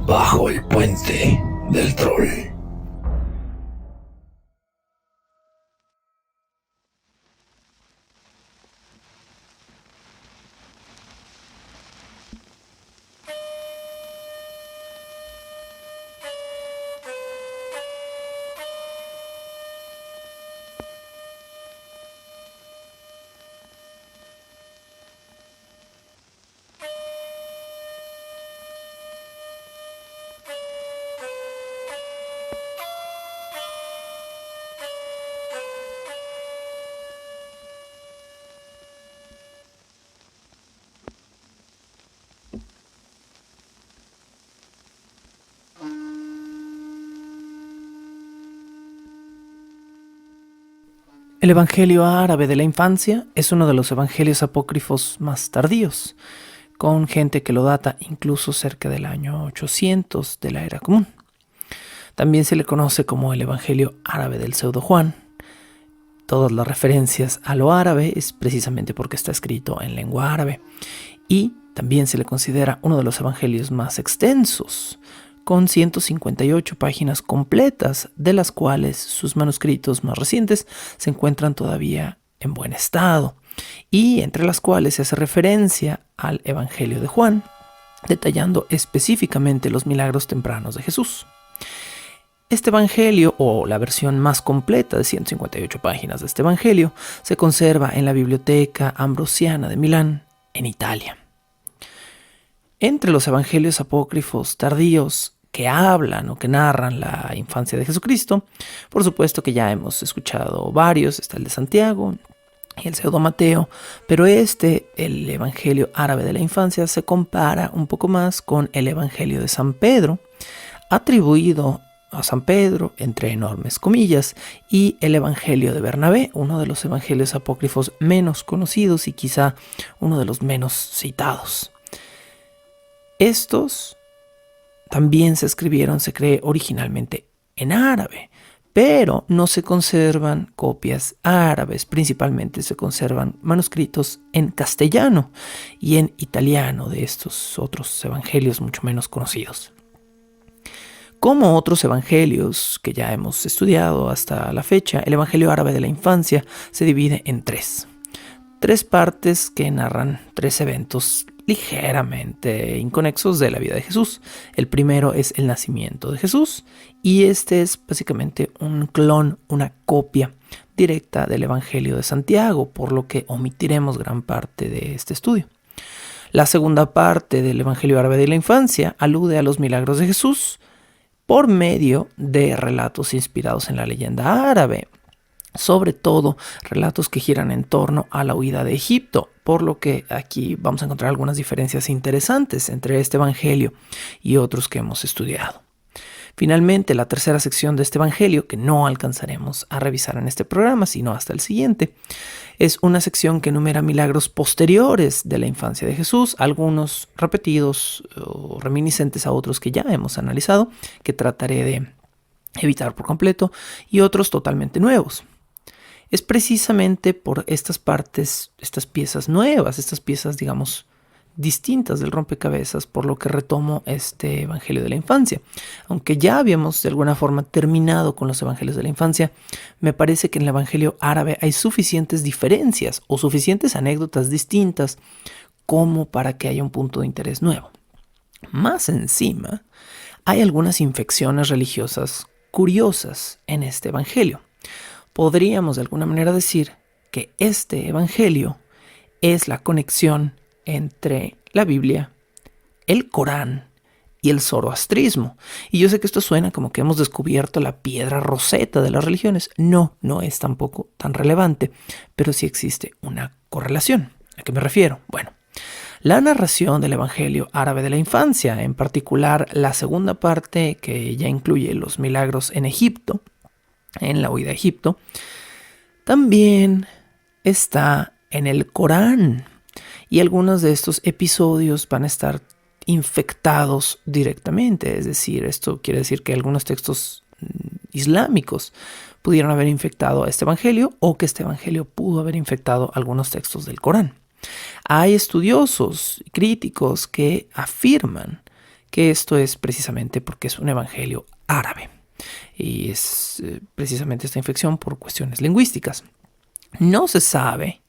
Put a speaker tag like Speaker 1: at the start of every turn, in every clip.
Speaker 1: Bajo el puente del troll.
Speaker 2: El Evangelio árabe de la infancia es uno de los evangelios apócrifos más tardíos, con gente que lo data incluso cerca del año 800 de la era común. También se le conoce como el Evangelio árabe del pseudo Juan. Todas las referencias a lo árabe es precisamente porque está escrito en lengua árabe. Y también se le considera uno de los evangelios más extensos, con 158 páginas completas, de las cuales sus manuscritos más recientes se encuentran todavía en buen estado, y entre las cuales se hace referencia al Evangelio de Juan, detallando específicamente los milagros tempranos de Jesús. Este evangelio, o la versión más completa de 158 páginas de este evangelio, se conserva en la Biblioteca Ambrosiana de Milán, en Italia. Entre los evangelios apócrifos tardíos que hablan o que narran la infancia de Jesucristo, por supuesto que ya hemos escuchado varios, está el de Santiago y el pseudo Mateo, pero el evangelio árabe de la infancia, se compara un poco más con el evangelio de San Pedro, atribuido a San Pedro, entre enormes comillas, y el evangelio de Bernabé, uno de los evangelios apócrifos menos conocidos y quizá uno de los menos citados. Estos también se escribieron, se cree, originalmente en árabe, pero no se conservan copias árabes, principalmente se conservan manuscritos en castellano y en italiano de estos otros evangelios mucho menos conocidos. Como otros evangelios que ya hemos estudiado hasta la fecha, el evangelio árabe de la infancia se divide en tres partes que narran tres eventos ligeramente inconexos de la vida de Jesús. El primero es el nacimiento de Jesús, y este es básicamente un clon, una copia directa del Evangelio de Santiago, por lo que omitiremos gran parte de este estudio. La segunda parte del Evangelio árabe de la infancia alude a los milagros de Jesús por medio de relatos inspirados en la leyenda árabe, sobre todo relatos que giran en torno a la huida de Egipto, por lo que aquí vamos a encontrar algunas diferencias interesantes entre este evangelio y otros que hemos estudiado. Finalmente, la tercera sección de este evangelio, que no alcanzaremos a revisar en este programa, sino hasta el siguiente, es una sección que enumera milagros posteriores de la infancia de Jesús, algunos repetidos o reminiscentes a otros que ya hemos analizado, que trataré de evitar por completo, y otros totalmente nuevos. Es precisamente por estas partes, estas piezas nuevas, estas piezas, digamos, distintas del rompecabezas, por lo que retomo este Evangelio de la infancia. Aunque ya habíamos de alguna forma terminado con los Evangelios de la infancia, me parece que en el Evangelio árabe hay suficientes diferencias o suficientes anécdotas distintas como para que haya un punto de interés nuevo. Más encima, hay algunas infecciones religiosas curiosas en este Evangelio. Podríamos de alguna manera decir que este evangelio es la conexión entre la Biblia, el Corán y el zoroastrismo. Y yo sé que esto suena como que hemos descubierto la piedra roseta de las religiones. No es tampoco tan relevante, pero sí existe una correlación. ¿A qué me refiero? Bueno, la narración del evangelio árabe de la infancia, en particular la segunda parte que ya incluye los milagros en Egipto, en la huida a Egipto, también está en el Corán, y algunos de estos episodios van a estar infectados directamente, es decir, esto quiere decir que algunos textos islámicos pudieron haber infectado a este evangelio o que este evangelio pudo haber infectado algunos textos del Corán. Hay estudiosos y críticos que afirman que esto es precisamente porque es un evangelio árabe y es precisamente esta infección por cuestiones lingüísticas. No se sabe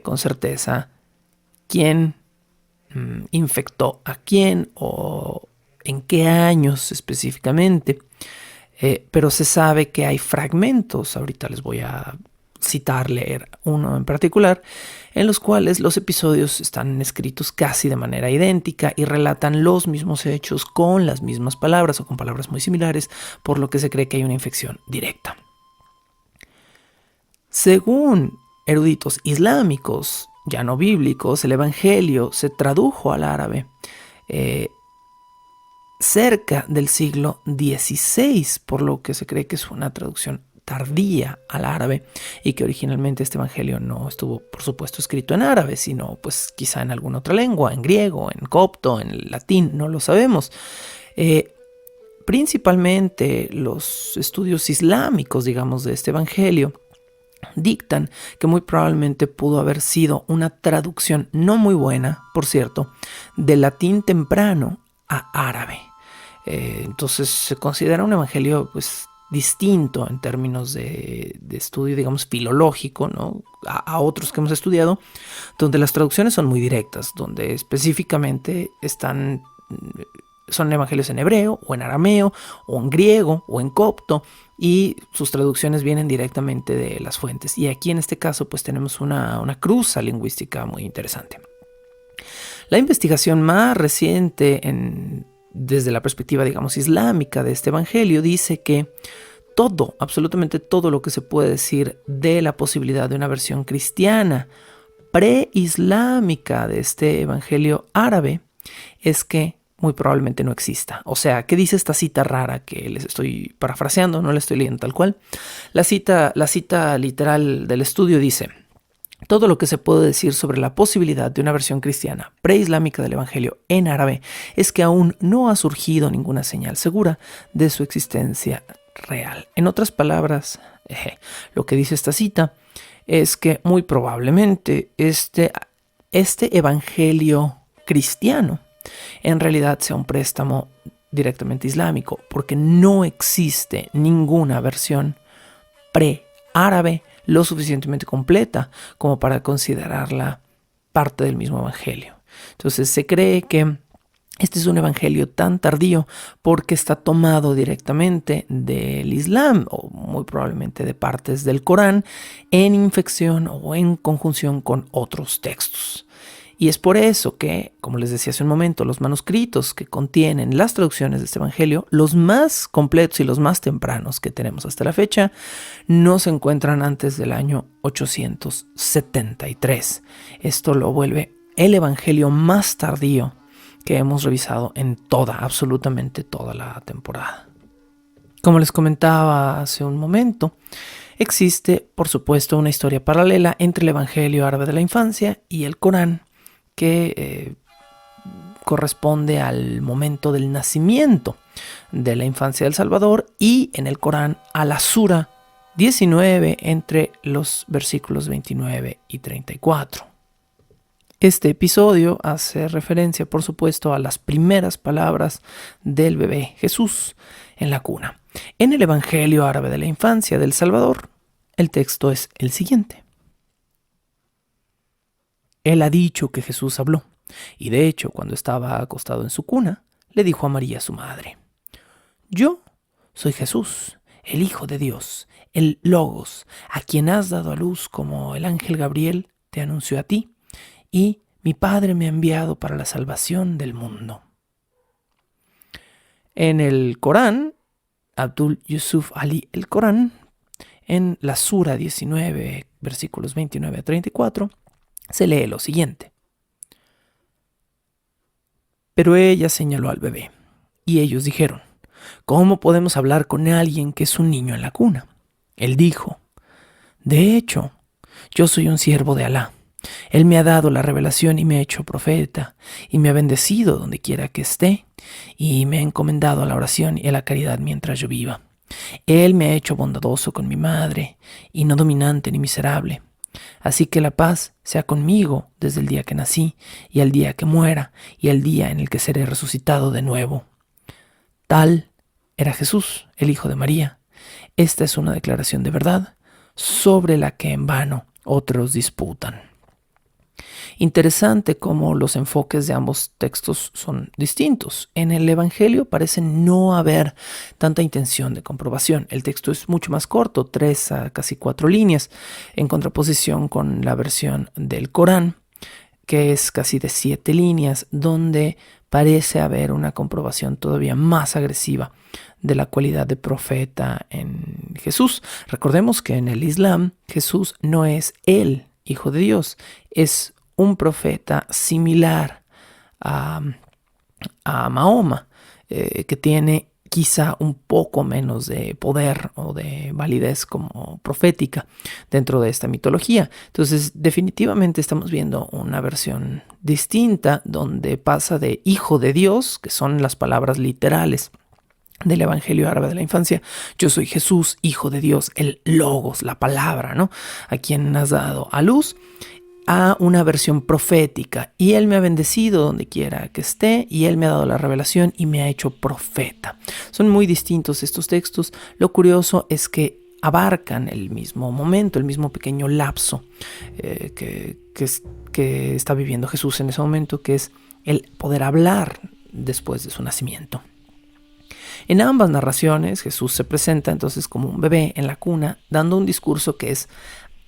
Speaker 2: con certeza quién infectó a quién o en qué años específicamente, pero se sabe que hay fragmentos, ahorita les voy a leer uno en particular, en los cuales los episodios están escritos casi de manera idéntica y relatan los mismos hechos con las mismas palabras o con palabras muy similares, por lo que se cree que hay una infección directa. Según eruditos islámicos, ya no bíblicos, el evangelio se tradujo al árabe cerca del siglo XVI, por lo que se cree que es una traducción tardía al árabe y que originalmente este evangelio no estuvo, por supuesto, escrito en árabe, sino pues quizá en alguna otra lengua, en griego, en copto, en latín, no lo sabemos. Principalmente los estudios islámicos, digamos, de este evangelio dictan que muy probablemente pudo haber sido una traducción no muy buena, por cierto, del latín temprano a árabe. Entonces se considera un evangelio pues distinto en términos de estudio, digamos, filológico, ¿no? a otros que hemos estudiado, donde las traducciones son muy directas, donde específicamente son evangelios en hebreo o en arameo o en griego o en copto, y sus traducciones vienen directamente de las fuentes. Y aquí en este caso pues tenemos una cruza lingüística muy interesante. La investigación más reciente desde la perspectiva, digamos, islámica de este evangelio dice que absolutamente todo lo que se puede decir de la posibilidad de una versión cristiana preislámica de este evangelio árabe es que muy probablemente no exista. O sea, ¿qué dice esta cita rara que les estoy parafraseando? No la estoy leyendo tal cual. La cita literal del estudio dice: todo lo que se puede decir sobre la posibilidad de una versión cristiana preislámica del evangelio en árabe es que aún no ha surgido ninguna señal segura de su existencia real. En otras palabras, lo que dice esta cita es que muy probablemente este evangelio cristiano en realidad sea un préstamo directamente islámico, porque no existe ninguna versión pre-árabe lo suficientemente completa como para considerarla parte del mismo evangelio. Entonces se cree que este es un evangelio tan tardío porque está tomado directamente del Islam o muy probablemente de partes del Corán en infección o en conjunción con otros textos. Y es por eso que, como les decía hace un momento, los manuscritos que contienen las traducciones de este evangelio, los más completos y los más tempranos que tenemos hasta la fecha, no se encuentran antes del año 873. Esto lo vuelve el evangelio más tardío que hemos revisado en absolutamente toda la temporada. Como les comentaba hace un momento, existe, por supuesto, una historia paralela entre el evangelio árabe de la infancia y el Corán, que corresponde al momento del nacimiento de la infancia del Salvador, y en el Corán a la Sura 19 entre los versículos 29 y 34. Este episodio hace referencia, por supuesto, a las primeras palabras del bebé Jesús en la cuna. En el Evangelio árabe de la infancia del Salvador, el texto es el siguiente. Él ha dicho que Jesús habló, y de hecho, cuando estaba acostado en su cuna, le dijo a María, su madre: yo soy Jesús, el Hijo de Dios, el Logos, a quien has dado a luz como el ángel Gabriel te anunció a ti, y mi Padre me ha enviado para la salvación del mundo. En el Corán, Abdul Yusuf Ali el Corán, en la Sura 19, versículos 29 a 34, se lee lo siguiente. Pero ella señaló al bebé, y ellos dijeron: ¿cómo podemos hablar con alguien que es un niño en la cuna? Él dijo: de hecho, yo soy un siervo de Alá. Él me ha dado la revelación y me ha hecho profeta, y me ha bendecido donde quiera que esté, y me ha encomendado a la oración y a la caridad mientras yo viva. Él me ha hecho bondadoso con mi madre, y no dominante ni miserable. Así que la paz sea conmigo desde el día que nací, y al día que muera, y al día en el que seré resucitado de nuevo. Tal era Jesús, el Hijo de María. Esta es una declaración de verdad, sobre la que en vano otros disputan. Interesante cómo los enfoques de ambos textos son distintos. En el Evangelio parece no haber tanta intención de comprobación. El texto es mucho más corto, 3 a casi 4 líneas, en contraposición con la versión del Corán, que es casi de 7 líneas, donde parece haber una comprobación todavía más agresiva de la cualidad de profeta en Jesús. Recordemos que en el Islam Jesús no es el Hijo de Dios, es un profeta similar a Mahoma, que tiene quizá un poco menos de poder o de validez como profética dentro de esta mitología. Entonces, definitivamente estamos viendo una versión distinta donde pasa de hijo de Dios, que son las palabras literales del Evangelio árabe de la infancia: yo soy Jesús, hijo de Dios, el logos, la palabra, ¿no?, a quien has dado a luz, a una versión profética: y Él me ha bendecido donde quiera que esté, y Él me ha dado la revelación y me ha hecho profeta. Son muy distintos estos textos. Lo curioso es que abarcan el mismo momento, el mismo pequeño lapso que está viviendo Jesús en ese momento, que es el poder hablar después de su nacimiento. En ambas narraciones Jesús se presenta entonces como un bebé en la cuna, dando un discurso que es,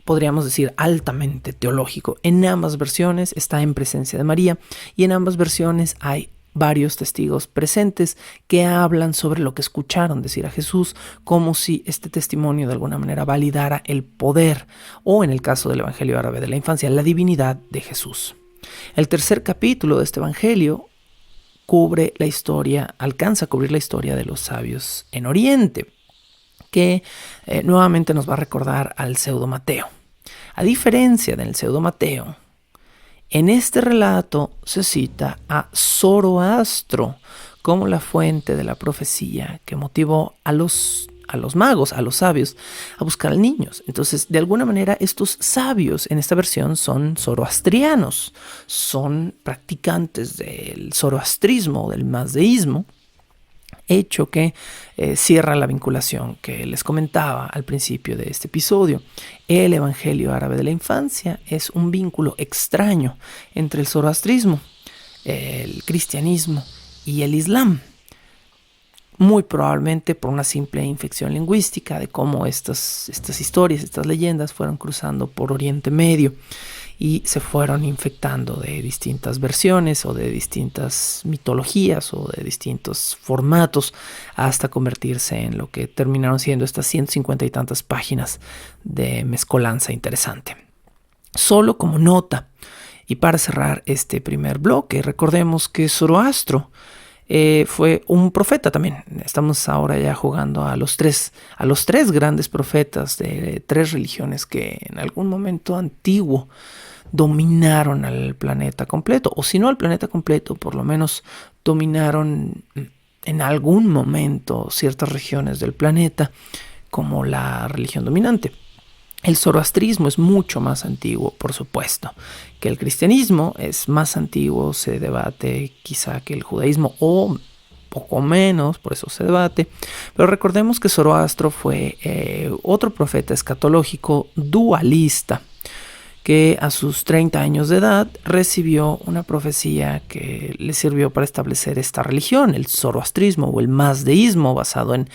Speaker 2: podríamos decir, altamente teológico. En ambas versiones está en presencia de María, y en ambas versiones hay varios testigos presentes que hablan sobre lo que escucharon decir a Jesús, como si este testimonio de alguna manera validara el poder, o en el caso del Evangelio árabe de la infancia, la divinidad de Jesús. El tercer capítulo de este Evangelio alcanza a cubrir la historia de los sabios en Oriente, que nuevamente nos va a recordar al pseudo Mateo. A diferencia del pseudo Mateo, en este relato se cita a Zoroastro como la fuente de la profecía que motivó a los magos, a los sabios, a buscar a niños. Entonces, de alguna manera, estos sabios en esta versión son zoroastrianos, son practicantes del zoroastrismo, del mazdeísmo, hecho que cierra la vinculación que les comentaba al principio de este episodio. El Evangelio árabe de la infancia es un vínculo extraño entre el zoroastrismo, el cristianismo y el islam, muy probablemente por una simple infección lingüística de cómo estas historias, estas leyendas fueron cruzando por Oriente Medio y se fueron infectando de distintas versiones o de distintas mitologías o de distintos formatos, hasta convertirse en lo que terminaron siendo estas 150 y tantas páginas de mezcolanza interesante. Solo como nota, y para cerrar este primer bloque, recordemos que Zoroastro fue un profeta también. Estamos ahora ya jugando a los tres grandes profetas de 3 religiones que en algún momento antiguo dominaron al planeta completo, o si no al planeta completo, por lo menos dominaron en algún momento ciertas regiones del planeta como la religión dominante. El zoroastrismo es mucho más antiguo, por supuesto, que el cristianismo. Es más antiguo, se debate quizá que el judaísmo, o poco menos, por eso se debate. Pero recordemos que Zoroastro fue otro profeta escatológico dualista, que a sus 30 años de edad recibió una profecía que le sirvió para establecer esta religión, el zoroastrismo o el mazdeísmo, basado en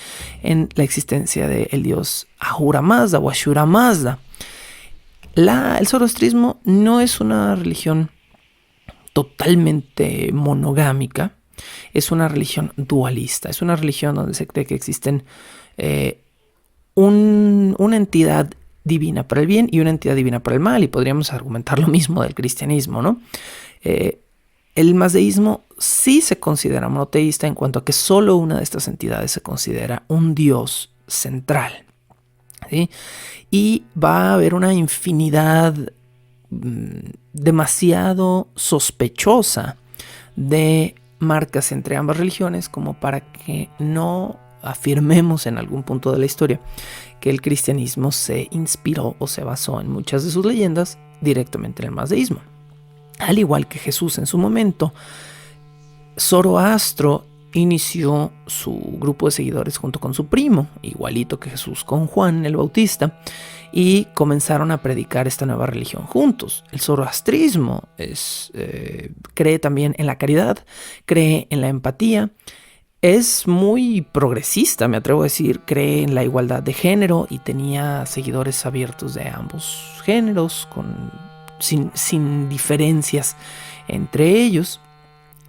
Speaker 2: la existencia del dios Ahura Mazda o Ashura Mazda. El zoroastrismo no es una religión totalmente monogámica, es una religión dualista, es una religión donde se cree que existen una entidad divina para el bien y una entidad divina para el mal, y podríamos argumentar lo mismo del cristianismo, ¿no? El mazdeísmo sí se considera monoteísta en cuanto a que solo una de estas entidades se considera un dios central, ¿sí? Y va a haber una infinidad demasiado sospechosa de marcas entre ambas religiones como para que no afirmemos en algún punto de la historia que el cristianismo se inspiró o se basó en muchas de sus leyendas directamente en el mazdeísmo. Al igual que Jesús en su momento, Zoroastro inició su grupo de seguidores junto con su primo, igualito que Jesús con Juan el Bautista, y comenzaron a predicar esta nueva religión juntos. El zoroastrismo cree también en la caridad, cree en la empatía, es muy progresista, me atrevo a decir, cree en la igualdad de género y tenía seguidores abiertos de ambos géneros, sin diferencias entre ellos.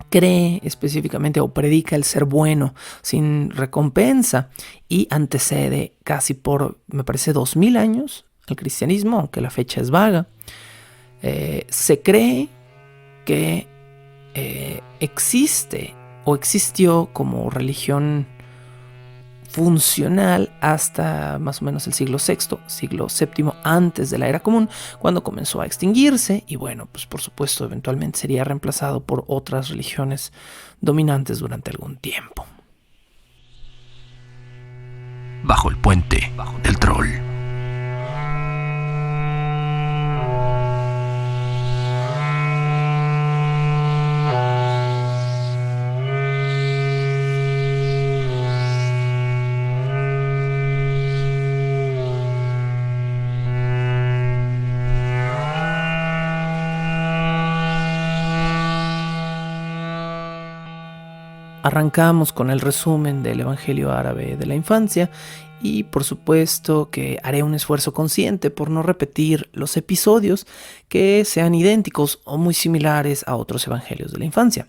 Speaker 2: Cree específicamente o predica el ser bueno sin recompensa y antecede casi por, me parece, 2000 años al cristianismo, aunque la fecha es vaga. Se cree que existe o existió como religión funcional hasta más o menos el siglo VI, siglo VII antes de la era común, cuando comenzó a extinguirse y bueno, pues por supuesto eventualmente sería reemplazado por otras religiones dominantes durante algún tiempo.
Speaker 1: Bajo el puente del troll.
Speaker 2: Arrancamos con el resumen del Evangelio árabe de la infancia y por supuesto que haré un esfuerzo consciente por no repetir los episodios que sean idénticos o muy similares a otros evangelios de la infancia.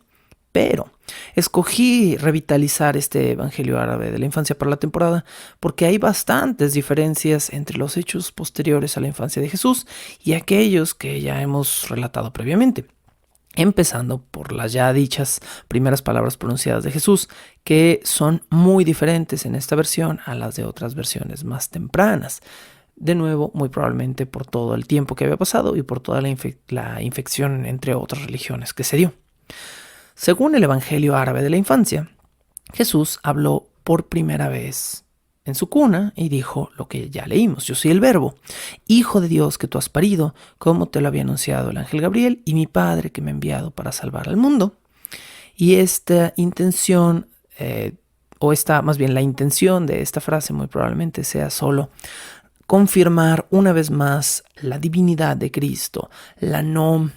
Speaker 2: Pero escogí revitalizar este Evangelio árabe de la infancia para la temporada porque hay bastantes diferencias entre los hechos posteriores a la infancia de Jesús y aquellos que ya hemos relatado previamente. Empezando por las ya dichas primeras palabras pronunciadas de Jesús, que son muy diferentes en esta versión a las de otras versiones más tempranas. De nuevo, muy probablemente por todo el tiempo que había pasado y por toda la infección entre otras religiones que se dio. Según el Evangelio árabe de la infancia, Jesús habló por primera vez en su cuna y dijo lo que ya leímos: yo soy el Verbo, Hijo de Dios que tú has parido, como te lo había anunciado el ángel Gabriel, y mi Padre que me ha enviado para salvar al mundo. Y esta intención, la intención de esta frase muy probablemente sea solo confirmar una vez más la divinidad de Cristo, la no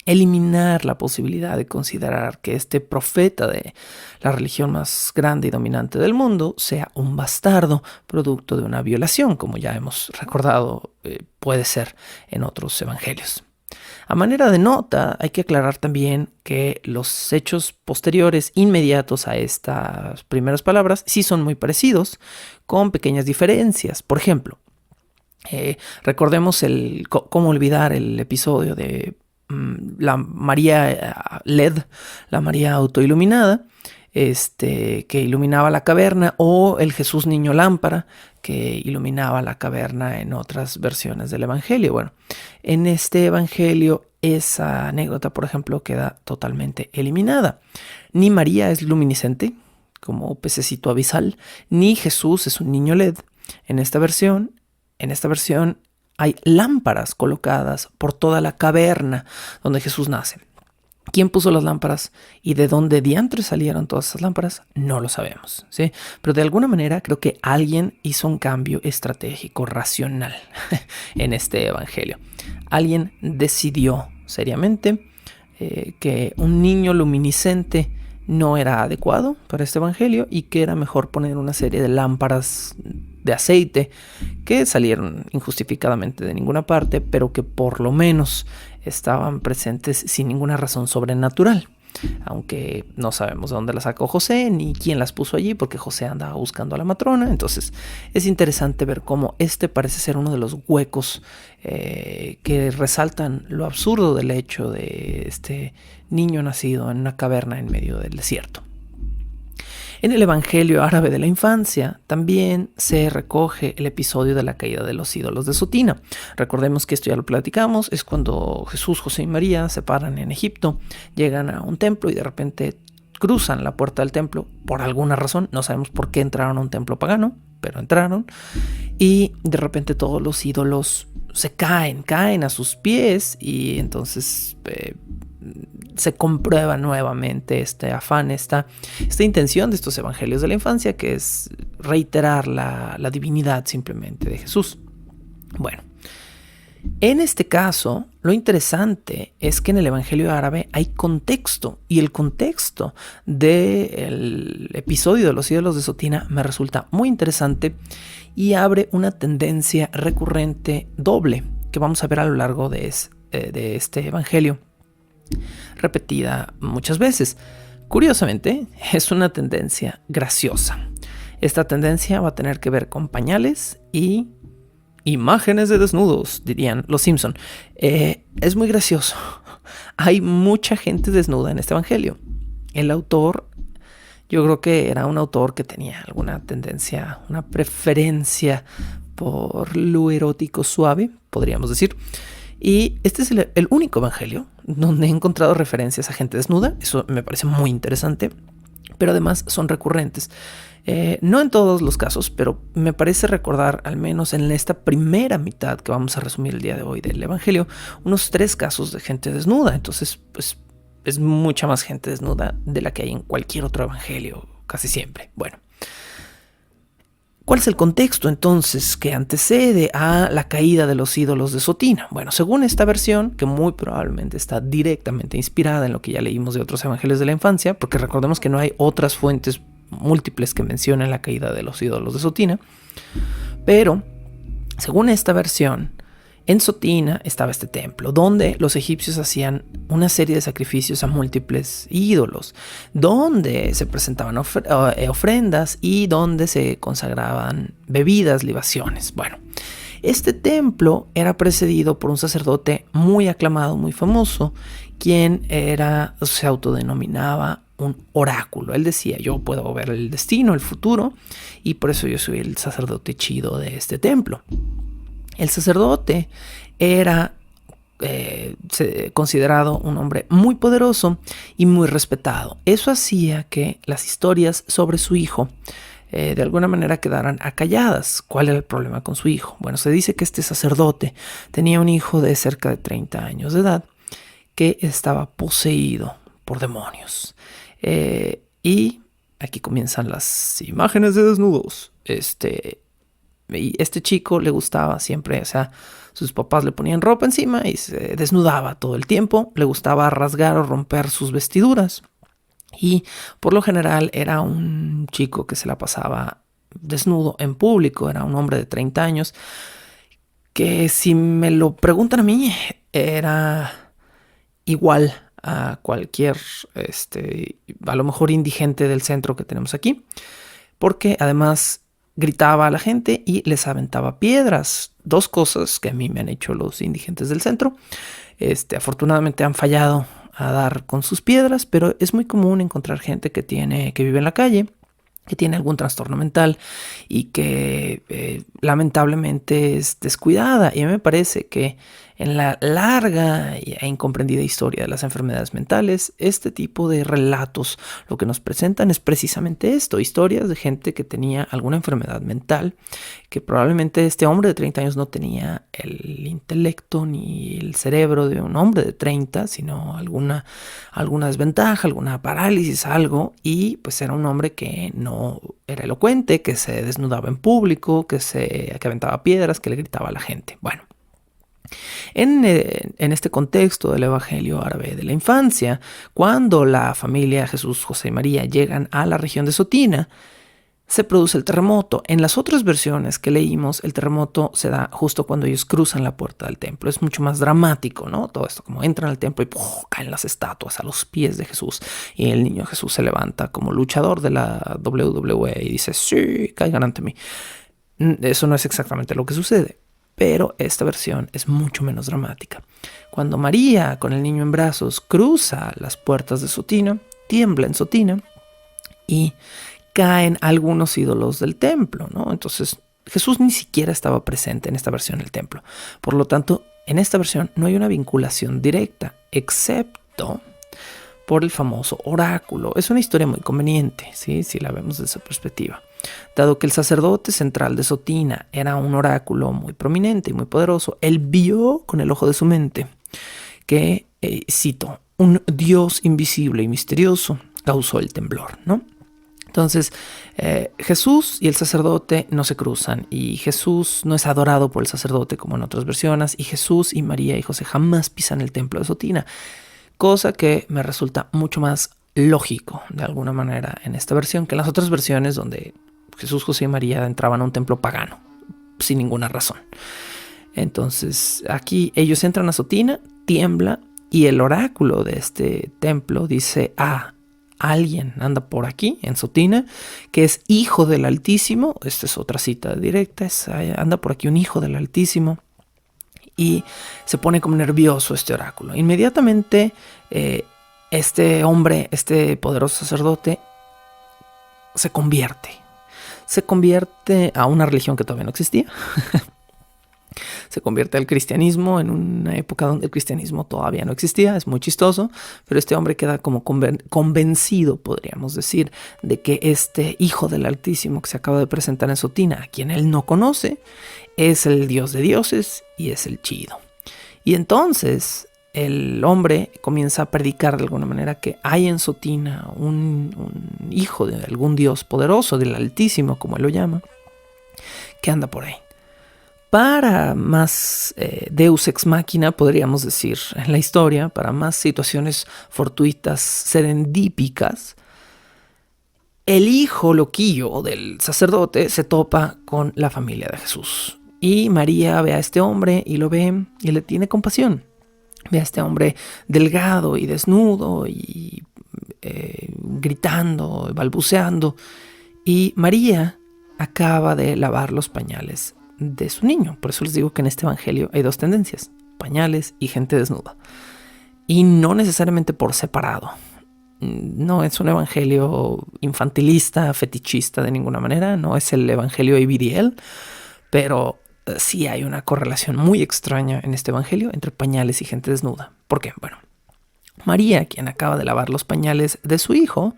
Speaker 2: eliminar la posibilidad de considerar que este profeta de la religión más grande y dominante del mundo sea un bastardo producto de una violación, como ya hemos recordado puede ser en otros evangelios. A manera de nota, hay que aclarar también que los hechos posteriores inmediatos a estas primeras palabras sí son muy parecidos, con pequeñas diferencias. Por ejemplo, recordemos cómo olvidar el episodio de la María LED, la María autoiluminada, que iluminaba la caverna, o el Jesús niño lámpara que iluminaba la caverna en otras versiones del Evangelio. Bueno, en este Evangelio esa anécdota, por ejemplo, queda totalmente eliminada. Ni María es luminiscente, como pececito abisal, ni Jesús es un niño LED. En esta versión hay lámparas colocadas por toda la caverna donde Jesús nace. ¿Quién puso las lámparas y de dónde diantres salieron todas esas lámparas? No lo sabemos, ¿sí? Pero de alguna manera creo que alguien hizo un cambio estratégico, racional en este evangelio. Alguien decidió seriamente que un niño luminiscente no era adecuado para este evangelio y que era mejor poner una serie de lámparas de aceite que salieron injustificadamente de ninguna parte, pero que por lo menos estaban presentes sin ninguna razón sobrenatural. Aunque no sabemos de dónde las sacó José ni quién las puso allí, porque José andaba buscando a la matrona. Entonces es interesante ver cómo parece ser uno de los huecos que resaltan lo absurdo del hecho de este niño nacido en una caverna en medio del desierto. En el Evangelio árabe de la infancia también se recoge el episodio de la caída de los ídolos de Sotina. Recordemos que esto ya lo platicamos, es cuando Jesús, José y María se paran en Egipto, llegan a un templo y de repente cruzan la puerta del templo por alguna razón. No sabemos por qué entraron a un templo pagano, pero entraron. Y de repente todos los ídolos se caen a sus pies. Y entonces se comprueba nuevamente este afán, esta intención de estos evangelios de la infancia, que es reiterar la divinidad simplemente de Jesús. Bueno, en este caso, lo interesante es que en el Evangelio árabe hay contexto, y el contexto del episodio de los ídolos de Sotina me resulta muy interesante y abre una tendencia recurrente doble que vamos a ver a lo largo de este Evangelio, repetida muchas veces. Curiosamente, es una tendencia graciosa. Esta tendencia va a tener que ver con pañales y imágenes de desnudos, dirían los Simpson. Es muy gracioso. Hay mucha gente desnuda en este evangelio. El autor, yo creo que era un autor que tenía alguna tendencia, una preferencia por lo erótico suave, podríamos decir. Y este es el único evangelio donde he encontrado referencias a gente desnuda. Eso me parece muy interesante, pero además son recurrentes. No en todos los casos, pero me parece recordar, al menos en esta primera mitad que vamos a resumir el día de hoy del Evangelio, unos 3 casos de gente desnuda. Entonces, pues es mucha más gente desnuda de la que hay en cualquier otro Evangelio, casi siempre. Bueno, ¿cuál es el contexto entonces que antecede a la caída de los ídolos de Sotina? Bueno, según esta versión, que muy probablemente está directamente inspirada en lo que ya leímos de otros evangelios de la infancia, porque recordemos que no hay otras fuentes múltiples que mencionan la caída de los ídolos de Sotina, pero según esta versión, en Sotina estaba este templo donde los egipcios hacían una serie de sacrificios a múltiples ídolos, donde se presentaban ofrendas y donde se consagraban bebidas, libaciones. Bueno, este templo era precedido por un sacerdote muy aclamado, muy famoso, quien se autodenominaba un oráculo. Él decía: yo puedo ver el destino, el futuro, y por eso yo soy el sacerdote chido de este templo. El sacerdote era considerado un hombre muy poderoso y muy respetado. Eso hacía que las historias sobre su hijo de alguna manera quedaran acalladas. ¿Cuál era el problema con su hijo? Bueno, se dice que este sacerdote tenía un hijo de cerca de 30 años de edad que estaba poseído por demonios. Y aquí comienzan las imágenes de desnudos. Y este chico le gustaba siempre, o sea, sus papás le ponían ropa encima y se desnudaba todo el tiempo. Le gustaba rasgar o romper sus vestiduras. Y por lo general era un chico que se la pasaba desnudo en público. Era un hombre de 30 años que, si me lo preguntan a mí, era igual a cualquier, a lo mejor indigente del centro que tenemos aquí, porque además gritaba a la gente y les aventaba piedras. 2 cosas que a mí me han hecho los indigentes del centro. Afortunadamente han fallado a dar con sus piedras, pero es muy común encontrar gente que vive en la calle, que tiene algún trastorno mental y que lamentablemente es descuidada. Y a mí me parece que en la larga e incomprendida historia de las enfermedades mentales, este tipo de relatos lo que nos presentan es precisamente esto: historias de gente que tenía alguna enfermedad mental, que probablemente este hombre de 30 años no tenía el intelecto ni el cerebro de un hombre de 30, sino alguna desventaja, alguna parálisis, algo, y pues era un hombre que no era elocuente, que se desnudaba en público, que aventaba piedras, que le gritaba a la gente. Bueno, en este contexto del Evangelio árabe de la infancia, cuando la familia Jesús, José y María llegan a la región de Sotina, se produce el terremoto. En las otras versiones que leímos, el terremoto se da justo cuando ellos cruzan la puerta del templo. Es mucho más dramático, ¿no? Todo esto, como entran al templo y caen las estatuas a los pies de Jesús. Y el niño Jesús se levanta como luchador de la WWE y dice: sí, caigan ante mí. Eso no es exactamente lo que sucede, pero esta versión es mucho menos dramática. Cuando María, con el niño en brazos, cruza las puertas de Sotina, tiembla en Sotina y caen algunos ídolos del templo, ¿no? Entonces Jesús ni siquiera estaba presente en esta versión del templo. Por lo tanto, en esta versión no hay una vinculación directa, excepto por el famoso oráculo. Es una historia muy conveniente, ¿sí? Si la vemos desde esa perspectiva. Dado que el sacerdote central de Sotina era un oráculo muy prominente y muy poderoso, él vio con el ojo de su mente que, cito, un Dios invisible y misterioso causó el temblor, ¿no? Entonces, Jesús y el sacerdote no se cruzan, y Jesús no es adorado por el sacerdote como en otras versiones, y Jesús y María y José jamás pisan el templo de Sotina, cosa que me resulta mucho más lógico de alguna manera en esta versión que en las otras versiones donde Jesús, José y María entraban a un templo pagano sin ninguna razón. Entonces aquí ellos entran a Sotina, tiembla, y el oráculo de este templo dice: alguien anda por aquí en Sotina que es hijo del Altísimo. Esta es otra cita directa, anda por aquí un hijo del Altísimo. Y se pone como nervioso este oráculo. Inmediatamente este hombre, este poderoso sacerdote, se convierte a una religión que todavía no existía. Se convierte al cristianismo en una época donde el cristianismo todavía no existía. Es muy chistoso, pero este hombre queda como convencido, podríamos decir, de que este hijo del Altísimo que se acaba de presentar en Sotina, a quien él no conoce, es el Dios de dioses y es el chido. Y entonces el hombre comienza a predicar de alguna manera que hay en Sotina un hijo de algún Dios poderoso, del Altísimo, como él lo llama, que anda por ahí. Para más deus ex machina, podríamos decir, en la historia, para más situaciones fortuitas, serendípicas, el hijo loquillo del sacerdote se topa con la familia de Jesús. Y María ve a este hombre y lo ve y le tiene compasión. Ve a este hombre delgado y desnudo y gritando, balbuceando. Y María acaba de lavar los pañales de su niño. Por eso les digo que en este evangelio hay dos tendencias: pañales y gente desnuda. Y no necesariamente por separado. No es un evangelio infantilista, fetichista de ninguna manera. No es el evangelio ABDL, pero sí hay una correlación muy extraña en este evangelio entre pañales y gente desnuda. ¿Por qué? Bueno, María, quien acaba de lavar los pañales de su hijo,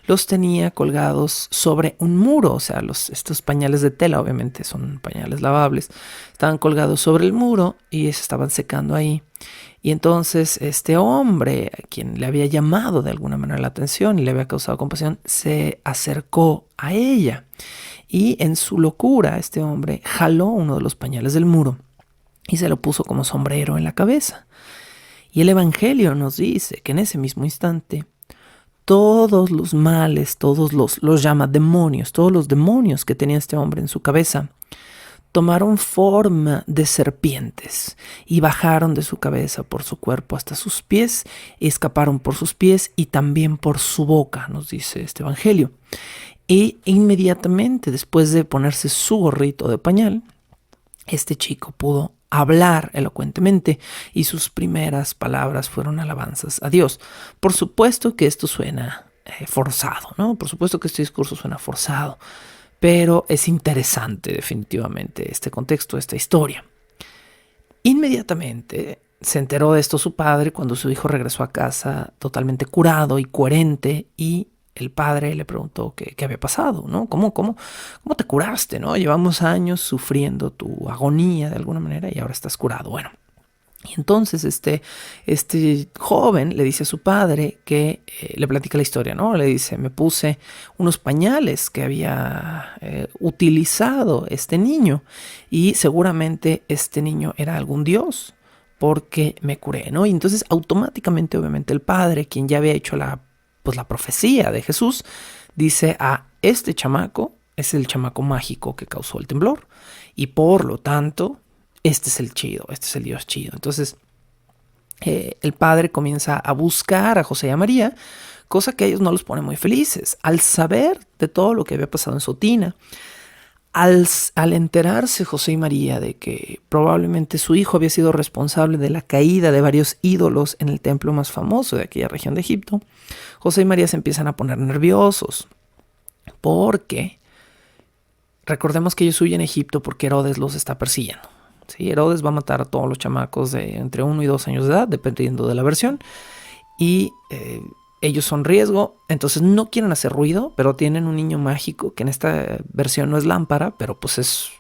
Speaker 2: los tenía colgados sobre un muro. O sea, estos pañales de tela, obviamente son pañales lavables, estaban colgados sobre el muro y se estaban secando ahí. Y entonces este hombre, a quien le había llamado de alguna manera la atención y le había causado compasión, se acercó a ella. Y en su locura, este hombre jaló uno de los pañales del muro y se lo puso como sombrero en la cabeza. Y el evangelio nos dice que en ese mismo instante todos los males, todos los llama demonios, todos los demonios que tenía este hombre en su cabeza, tomaron forma de serpientes y bajaron de su cabeza por su cuerpo hasta sus pies, y escaparon por sus pies y también por su boca, nos dice este evangelio. Y inmediatamente después de ponerse su gorrito de pañal, este chico pudo hablar elocuentemente y sus primeras palabras fueron alabanzas a Dios. Por supuesto que esto suena forzado, ¿no? Por supuesto que este discurso suena forzado, pero es interesante definitivamente este contexto, esta historia. Inmediatamente se enteró de esto su padre cuando su hijo regresó a casa totalmente curado y coherente, y el padre le preguntó qué había pasado, ¿no? ¿Cómo te curaste, ¿no? Llevamos años sufriendo tu agonía de alguna manera y ahora estás curado. Bueno, y entonces este joven le dice a su padre que le platica la historia, ¿no? Le dice: me puse unos pañales que había utilizado este niño y seguramente este niño era algún dios porque me curé, ¿no? Y entonces automáticamente, obviamente, el padre, quien ya había hecho la profecía de Jesús, dice: este chamaco es el chamaco mágico que causó el temblor y por lo tanto este es el chido, este es el Dios chido. Entonces el padre comienza a buscar a José y a María, cosa que a ellos no los pone muy felices. Al saber de todo lo que había pasado en Sotina, al enterarse José y María de que probablemente su hijo había sido responsable de la caída de varios ídolos en el templo más famoso de aquella región de Egipto, José y María se empiezan a poner nerviosos porque recordemos que ellos huyen a Egipto porque Herodes los está persiguiendo. ¿Sí? Herodes va a matar a todos los chamacos de entre 1 y 2 años de edad, dependiendo de la versión, y ellos son riesgo, entonces no quieren hacer ruido, pero tienen un niño mágico que en esta versión no es lámpara, pero pues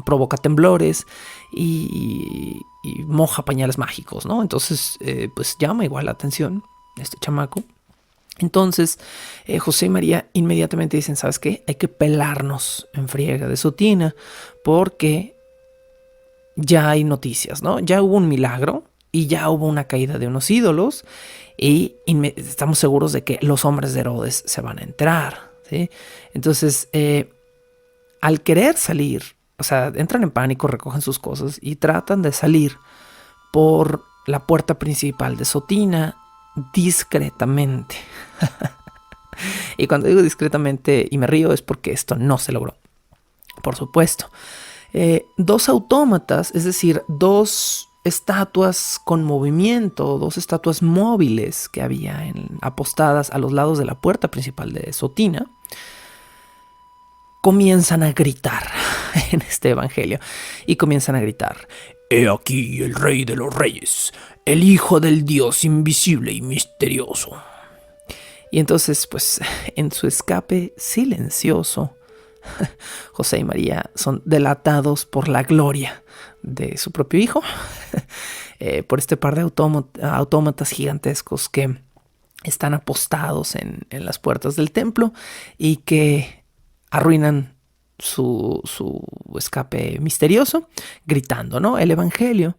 Speaker 2: provoca temblores y moja pañales mágicos, ¿no? Entonces, pues llama igual la atención este chamaco. Entonces, José y María inmediatamente dicen, ¿sabes qué? Hay que pelarnos en friega de Sotina porque ya hay noticias, ¿no? Ya hubo un milagro y ya hubo una caída de unos ídolos y estamos seguros de que los hombres de Herodes se van a enterar, ¿sí? Entonces, al querer salir, o sea, entran en pánico, recogen sus cosas y tratan de salir por la puerta principal de Sotina discretamente. Y cuando digo discretamente y me río es porque esto no se logró, por supuesto. Dos autómatas, es decir, dos estatuas con movimiento, dos estatuas móviles que había apostadas a los lados de la puerta principal de Sotina, comienzan a gritar en este evangelio. Y comienzan a gritar: «He aquí el Rey de los Reyes, el Hijo del Dios invisible y misterioso». Y entonces, pues, en su escape silencioso, José y María son delatados por la gloria de su propio hijo, por este par de autómatas gigantescos que están apostados en las puertas del templo y que arruinan su escape misterioso, gritando, ¿no? El evangelio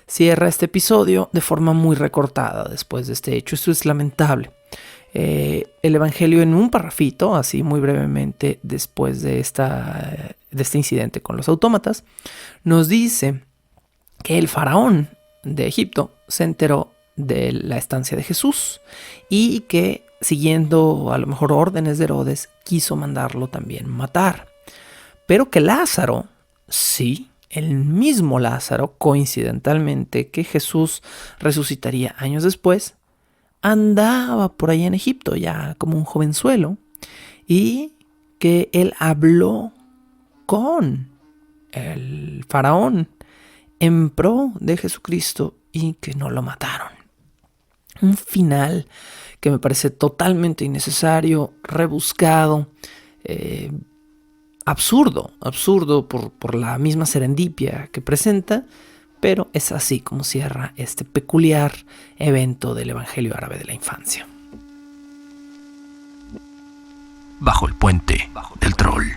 Speaker 2: cierra este episodio de forma muy recortada después de este hecho. Esto es lamentable. El evangelio en un parrafito, así muy brevemente después de este incidente con los autómatas, nos dice que el faraón de Egipto se enteró de la estancia de Jesús y que, siguiendo a lo mejor órdenes de Herodes, quiso mandarlo también matar. Pero que Lázaro, sí, el mismo Lázaro, coincidentalmente, que Jesús resucitaría años después, andaba por allá en Egipto ya como un jovenzuelo y que él habló con el faraón en pro de Jesucristo y que no lo mataron. Un final que me parece totalmente innecesario, rebuscado, absurdo por la misma serendipia que presenta, pero es así como cierra este peculiar evento del Evangelio árabe de la infancia.
Speaker 1: Bajo el puente del troll.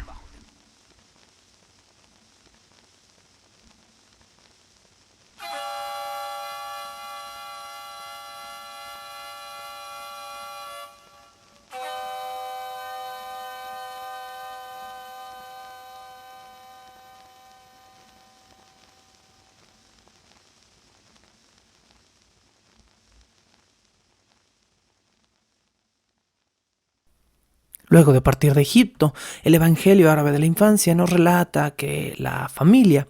Speaker 2: Luego de partir de Egipto, el Evangelio árabe de la infancia nos relata que la familia,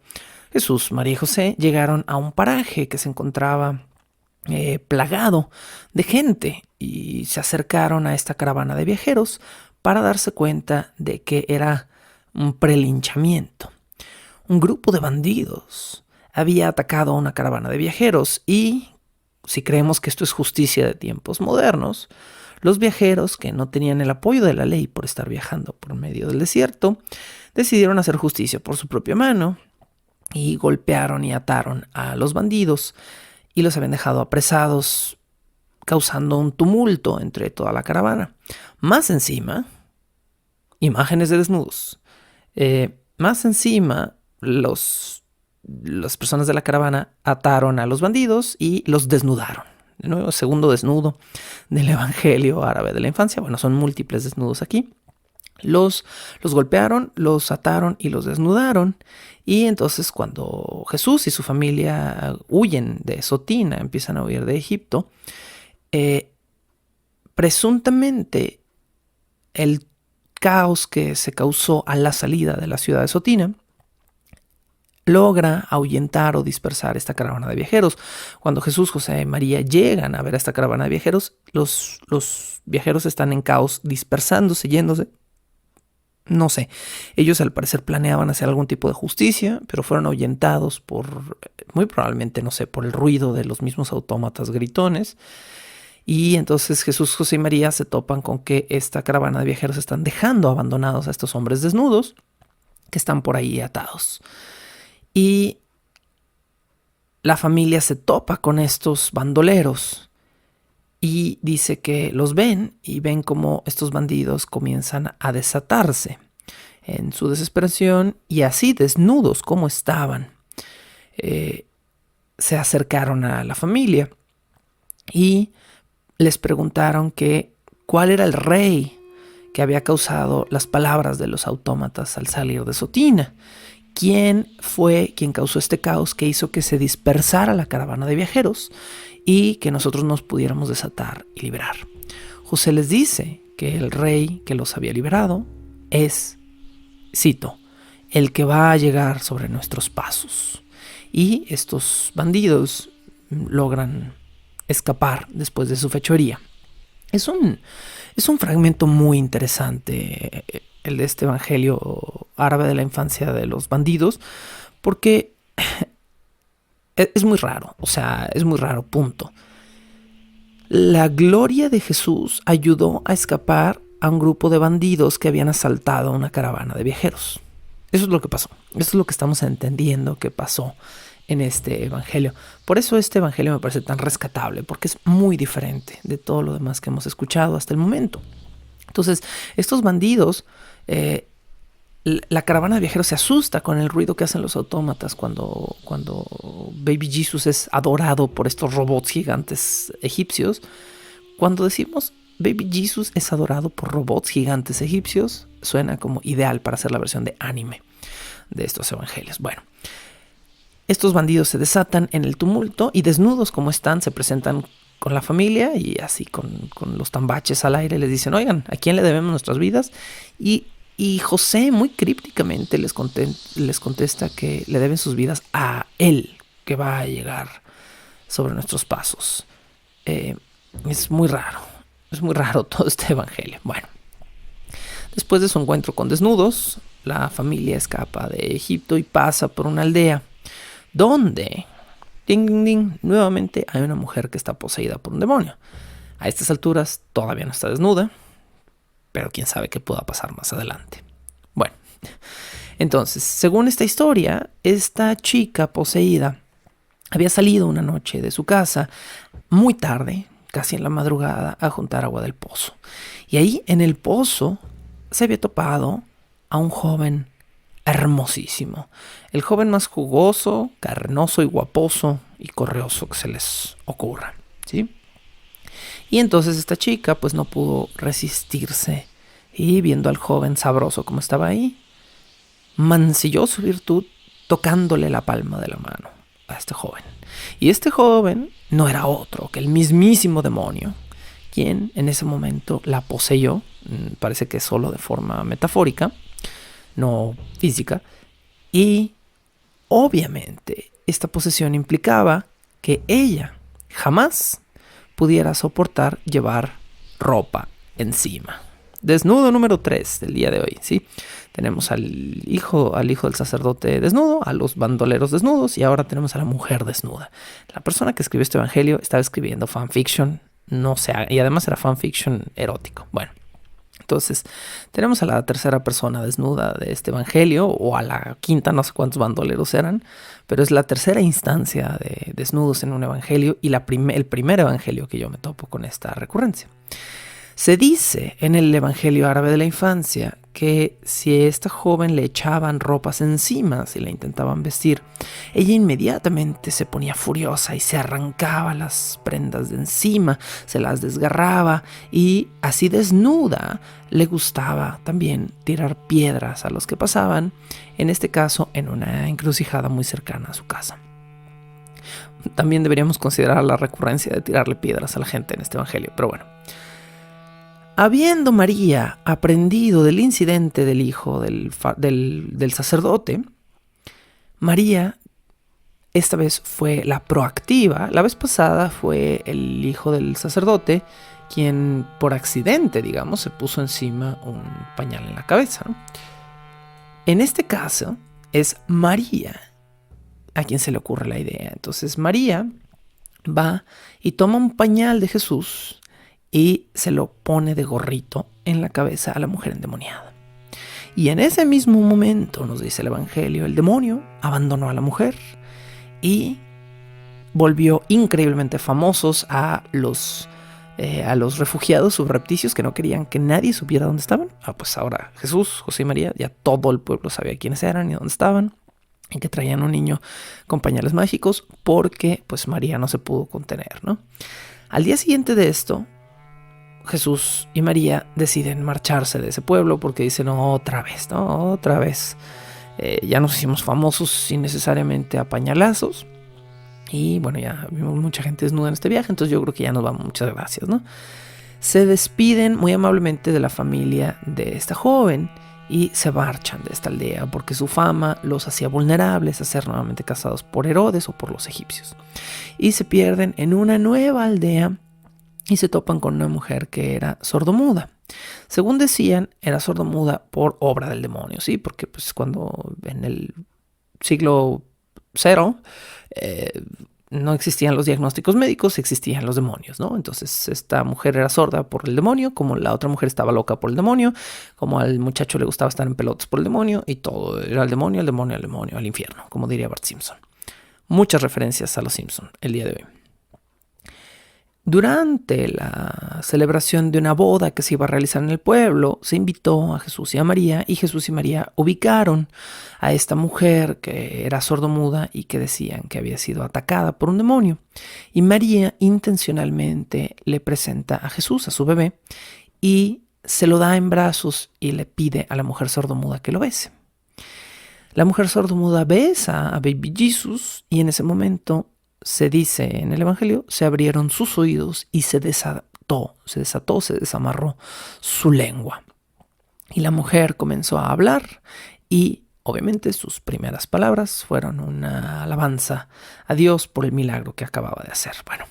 Speaker 2: Jesús, María y José, llegaron a un paraje que se encontraba plagado de gente y se acercaron a esta caravana de viajeros para darse cuenta de que era un prelinchamiento. Un grupo de bandidos había atacado a una caravana de viajeros y, si creemos que esto es justicia de tiempos modernos, los viajeros, que no tenían el apoyo de la ley por estar viajando por medio del desierto, decidieron hacer justicia por su propia mano y golpearon y ataron a los bandidos y los habían dejado apresados, causando un tumulto entre toda la caravana. Más encima, imágenes de desnudos. Más encima, las personas de la caravana ataron a los bandidos y los desnudaron. De nuevo, segundo desnudo del Evangelio árabe de la infancia. Bueno, son múltiples desnudos aquí. Los golpearon, los ataron y los desnudaron. Y entonces cuando Jesús y su familia huyen de Sotina, empiezan a huir de Egipto, presuntamente el caos que se causó a la salida de la ciudad de Sotina logra ahuyentar o dispersar esta caravana de viajeros. Cuando Jesús, José y María llegan a ver a esta caravana de viajeros, los viajeros están en caos, dispersándose, yéndose. No sé, ellos al parecer planeaban hacer algún tipo de justicia, pero fueron ahuyentados muy probablemente, no sé, por el ruido de los mismos autómatas gritones. Y entonces Jesús, José y María se topan con que esta caravana de viajeros están dejando abandonados a estos hombres desnudos que están por ahí atados. Y la familia se topa con estos bandoleros y dice que los ven y ven como estos bandidos comienzan a desatarse en su desesperación y así desnudos como estaban. Se acercaron a la familia y les preguntaron que cuál era el rey que había causado las palabras de los autómatas al salir de Sotina. ¿Quién fue quien causó este caos que hizo que se dispersara la caravana de viajeros y que nosotros nos pudiéramos desatar y liberar? José les dice que el rey que los había liberado es, cito, el que va a llegar sobre nuestros pasos. Y estos bandidos logran escapar después de su fechoría. Es un fragmento muy interesante el de este evangelio árabe de la infancia de los bandidos, porque es muy raro, es muy raro, punto. La gloria de Jesús ayudó a escapar a un grupo de bandidos que habían asaltado una caravana de viajeros. Eso es lo que pasó, eso es lo que estamos entendiendo que pasó en este evangelio. Por eso este evangelio me parece tan rescatable, porque es muy diferente de todo lo demás que hemos escuchado hasta el momento. Entonces, estos bandidos, la caravana de viajeros se asusta con el ruido que hacen los autómatas cuando Baby Jesus es adorado por estos robots gigantes egipcios. Cuando decimos Baby Jesus es adorado por robots gigantes egipcios, suena como ideal para hacer la versión de anime de estos evangelios. Bueno, estos bandidos se desatan en el tumulto y desnudos como están, se presentan con la familia y así con los tambaches al aire les dicen, oigan, ¿a quién le debemos nuestras vidas? Y José muy crípticamente les contesta que le deben sus vidas a él, que va a llegar sobre nuestros pasos. Es muy raro todo este evangelio. Bueno, después de su encuentro con desnudos, la familia escapa de Egipto y pasa por una aldea donde, ding, ding, ding, nuevamente hay una mujer que está poseída por un demonio. A estas alturas todavía no está desnuda, pero quién sabe qué pueda pasar más adelante. Bueno, entonces, según esta historia, esta chica poseída había salido una noche de su casa muy tarde, casi en la madrugada, a juntar agua del pozo. Y ahí en el pozo se había topado a un joven hermosísimo. El joven más jugoso, carnoso y guaposo y correoso que se les ocurra, ¿sí? Y entonces esta chica pues no pudo resistirse y viendo al joven sabroso como estaba ahí, mancilló su virtud tocándole la palma de la mano a este joven. Y este joven no era otro que el mismísimo demonio, quien en ese momento la poseyó, parece que solo de forma metafórica, no física, y obviamente esta posesión implicaba que ella jamás pudiera soportar llevar ropa encima. Desnudo número 3 del día de hoy, ¿sí? Tenemos al hijo del sacerdote desnudo, a los bandoleros desnudos y ahora tenemos a la mujer desnuda. La persona que escribió este evangelio estaba escribiendo fanfiction, no sé, y además era fanfiction erótico. Bueno, entonces tenemos a la tercera persona desnuda de este evangelio, o a la quinta, no sé cuántos bandoleros eran, pero es la tercera instancia de desnudos en un evangelio y el primer evangelio que yo me topo con esta recurrencia. Se dice en el evangelio árabe de la infancia que si a esta joven le echaban ropas encima, si la intentaban vestir, ella inmediatamente se ponía furiosa y se arrancaba las prendas de encima, se las desgarraba y así desnuda le gustaba también tirar piedras a los que pasaban, en este caso en una encrucijada muy cercana a su casa. También deberíamos considerar la recurrencia de tirarle piedras a la gente en este evangelio, pero bueno. Habiendo María aprendido del incidente del hijo del sacerdote, María esta vez fue la proactiva. La vez pasada fue el hijo del sacerdote quien por accidente, digamos, se puso encima un pañal en la cabeza, ¿no? En este caso es María a quien se le ocurre la idea. Entonces María va y toma un pañal de Jesús y se lo pone de gorrito en la cabeza a la mujer endemoniada. Y en ese mismo momento, nos dice el Evangelio, el demonio abandonó a la mujer y volvió increíblemente famosos a los refugiados subrepticios que no querían que nadie supiera dónde estaban. Pues ahora Jesús, José y María, ya todo el pueblo sabía quiénes eran y dónde estaban, y que traían un niño con pañales mágicos porque pues María no se pudo contener, ¿no? Al día siguiente de esto, Jesús y María deciden marcharse de ese pueblo porque dicen, otra vez. Ya nos hicimos famosos innecesariamente a pañalazos. Y bueno, ya vimos mucha gente desnuda en este viaje, entonces yo creo que ya nos vamos, muchas gracias, ¿no? Se despiden muy amablemente de la familia de esta joven y se marchan de esta aldea porque su fama los hacía vulnerables a ser nuevamente cazados por Herodes o por los egipcios. Y se pierden en una nueva aldea y se topan con una mujer que era sordomuda. Según decían, era sordomuda por obra del demonio, ¿sí? Porque pues cuando en el siglo cero no existían los diagnósticos médicos, existían los demonios, ¿no? Entonces esta mujer era sorda por el demonio, como la otra mujer estaba loca por el demonio, como al muchacho le gustaba estar en pelotas por el demonio, y todo era el demonio, al infierno, como diría Bart Simpson. Muchas referencias a los Simpson el día de hoy. Durante la celebración de una boda que se iba a realizar en el pueblo, se invitó a Jesús y a María, y Jesús y María ubicaron a esta mujer que era sordomuda y que decían que había sido atacada por un demonio. Y María intencionalmente le presenta a Jesús, a su bebé, y se lo da en brazos y le pide a la mujer sordomuda que lo bese. La mujer sordomuda besa a Baby Jesus y en ese momento, se dice en el Evangelio, se abrieron sus oídos y se desamarró su lengua. Y la mujer comenzó a hablar y obviamente sus primeras palabras fueron una alabanza a Dios por el milagro que acababa de hacer. Bueno,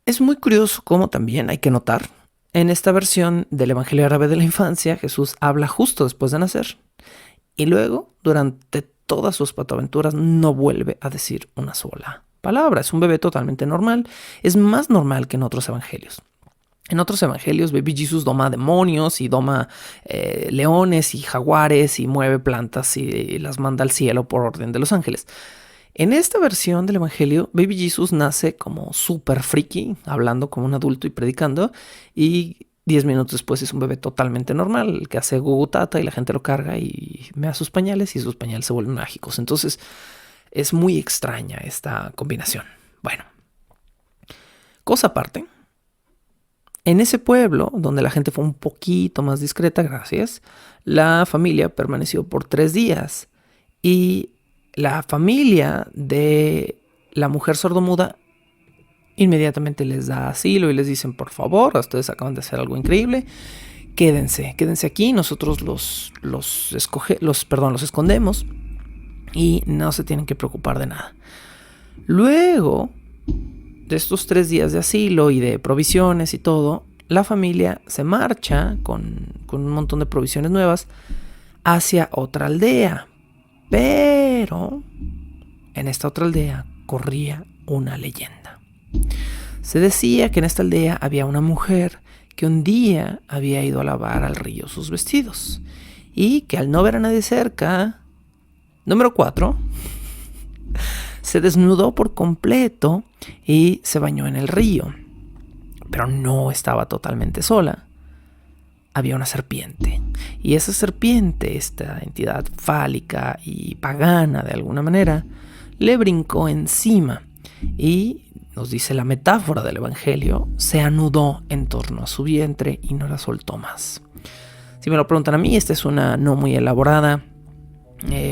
Speaker 2: es muy curioso cómo también hay que notar, en esta versión del Evangelio árabe de la infancia, Jesús habla justo después de nacer y luego, durante todas sus patoaventuras, no vuelve a decir una sola palabra. Es un bebé totalmente normal. Es más normal que en otros evangelios. En otros evangelios, Baby Jesus doma demonios y doma leones y jaguares y mueve plantas y las manda al cielo por orden de los ángeles. En esta versión del evangelio, Baby Jesus nace como súper friki, hablando como un adulto y predicando, y 10 minutos después es un bebé totalmente normal, que hace gugutata y la gente lo carga y mea sus pañales y sus pañales se vuelven mágicos. Entonces es muy extraña esta combinación. Bueno, cosa aparte, en ese pueblo, donde la gente fue un poquito más discreta, gracias, la familia permaneció por 3 días y la familia de la mujer sordomuda inmediatamente les da asilo y les dicen, por favor, ustedes acaban de hacer algo increíble, quédense aquí, nosotros los escondemos y no se tienen que preocupar de nada. Luego de estos 3 días de asilo y de provisiones y todo, la familia se marcha con un montón de provisiones nuevas hacia otra aldea. Pero en esta otra aldea corría una leyenda. Se decía que en esta aldea había una mujer que un día había ido a lavar al río sus vestidos y que al no ver a nadie cerca, número 4, se desnudó por completo y se bañó en el río. Pero no estaba totalmente sola. Había una serpiente. Y esa serpiente, esta entidad fálica y pagana de alguna manera, le brincó encima y, nos dice la metáfora del Evangelio, se anudó en torno a su vientre y no la soltó más. Si me lo preguntan a mí, esta es una no muy elaborada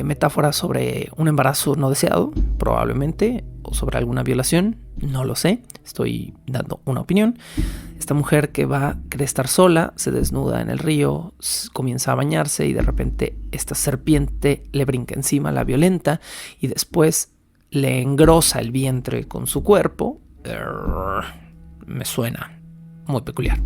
Speaker 2: metáfora sobre un embarazo no deseado, probablemente, o sobre alguna violación, no lo sé, estoy dando una opinión. Esta mujer que va a querer estar sola, se desnuda en el río, comienza a bañarse y de repente esta serpiente le brinca encima, la violenta y después le engrosa el vientre con su cuerpo. Me suena muy peculiar.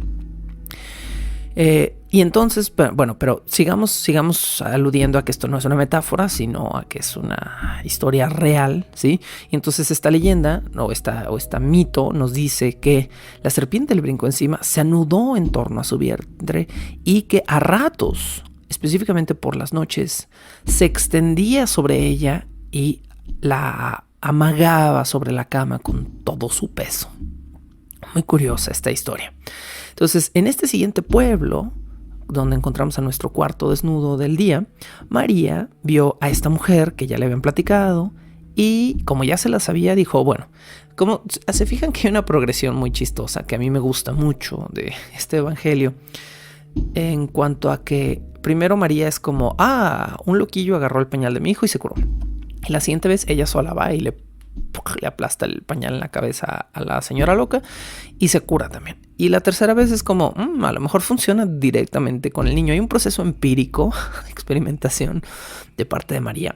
Speaker 2: Y entonces, pero sigamos aludiendo a que esto no es una metáfora, sino a que es una historia real, ¿sí? Y entonces esta leyenda, o esta mito, nos dice que la serpiente le brincó encima, se anudó en torno a su vientre y que a ratos, específicamente por las noches, se extendía sobre ella y la amagaba sobre la cama con todo su peso. Muy curiosa esta historia. Entonces, en este siguiente pueblo, donde encontramos a nuestro cuarto desnudo del día, María vio a esta mujer que ya le habían platicado y como ya se la sabía, dijo, bueno, como se fijan que hay una progresión muy chistosa que a mí me gusta mucho de este evangelio, en cuanto a que primero María es como, un loquillo agarró el pañal de mi hijo y se curó. Y la siguiente vez ella sola va y le aplasta el pañal en la cabeza a la señora loca y se cura también. Y la tercera vez es como, a lo mejor funciona directamente con el niño. Hay un proceso empírico, experimentación de parte de María,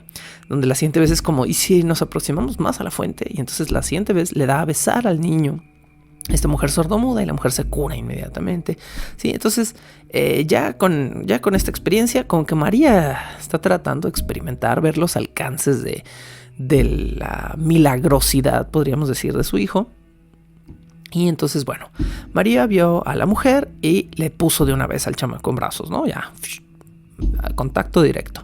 Speaker 2: donde la siguiente vez es como, ¿y si nos aproximamos más a la fuente? Y entonces la siguiente vez le da a besar al niño esta mujer sordomuda y la mujer se cura inmediatamente. Sí, entonces ya con esta experiencia, con que María está tratando de experimentar, ver los alcances de la milagrosidad, podríamos decir, de su hijo. Y entonces, bueno, María vio a la mujer y le puso de una vez al chamaco en brazos, ¿no? Ya, contacto directo.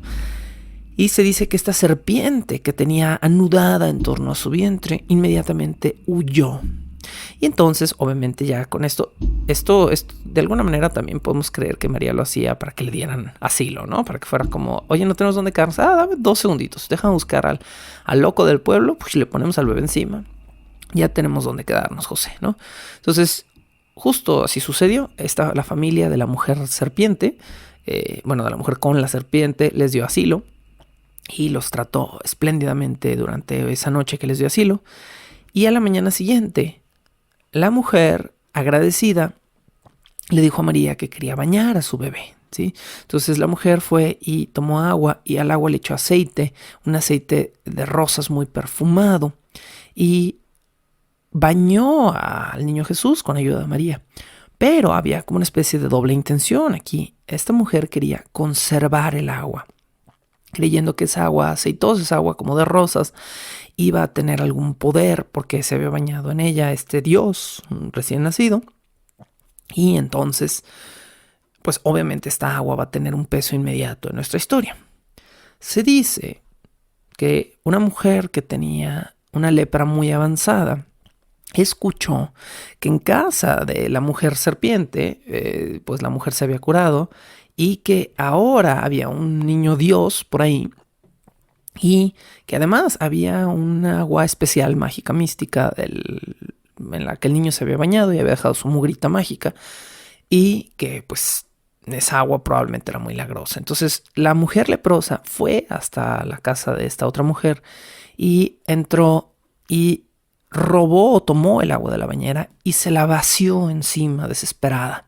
Speaker 2: Y se dice que esta serpiente que tenía anudada en torno a su vientre inmediatamente huyó. Y entonces, obviamente, ya con esto, de alguna manera también podemos creer que María lo hacía para que le dieran asilo, ¿no? Para que fuera como, oye, no tenemos dónde quedarnos. Dame 2 segunditos, déjame buscar al loco del pueblo, pues le ponemos al bebé encima. Ya tenemos dónde quedarnos, José, ¿no? Entonces, justo así sucedió. La familia de la mujer serpiente, de la mujer con la serpiente, les dio asilo y los trató espléndidamente durante esa noche que les dio asilo. Y a la mañana siguiente, la mujer, agradecida, le dijo a María que quería bañar a su bebé, ¿sí? Entonces la mujer fue y tomó agua y al agua le echó aceite, un aceite de rosas muy perfumado, y bañó al niño Jesús con ayuda de María. Pero había como una especie de doble intención aquí. Esta mujer quería conservar el agua, creyendo que esa agua aceitosa, esa agua como de rosas, iba a tener algún poder porque se había bañado en ella este Dios recién nacido. Y entonces, pues obviamente esta agua va a tener un peso inmediato en nuestra historia. Se dice que una mujer que tenía una lepra muy avanzada escuchó que en casa de la mujer serpiente, pues la mujer se había curado y que ahora había un niño Dios por ahí y que además había un agua especial mágica mística en la que el niño se había bañado y había dejado su mugrita mágica y que pues esa agua probablemente era muy milagrosa. Entonces la mujer leprosa fue hasta la casa de esta otra mujer y entró y robó o tomó el agua de la bañera y se la vació encima desesperada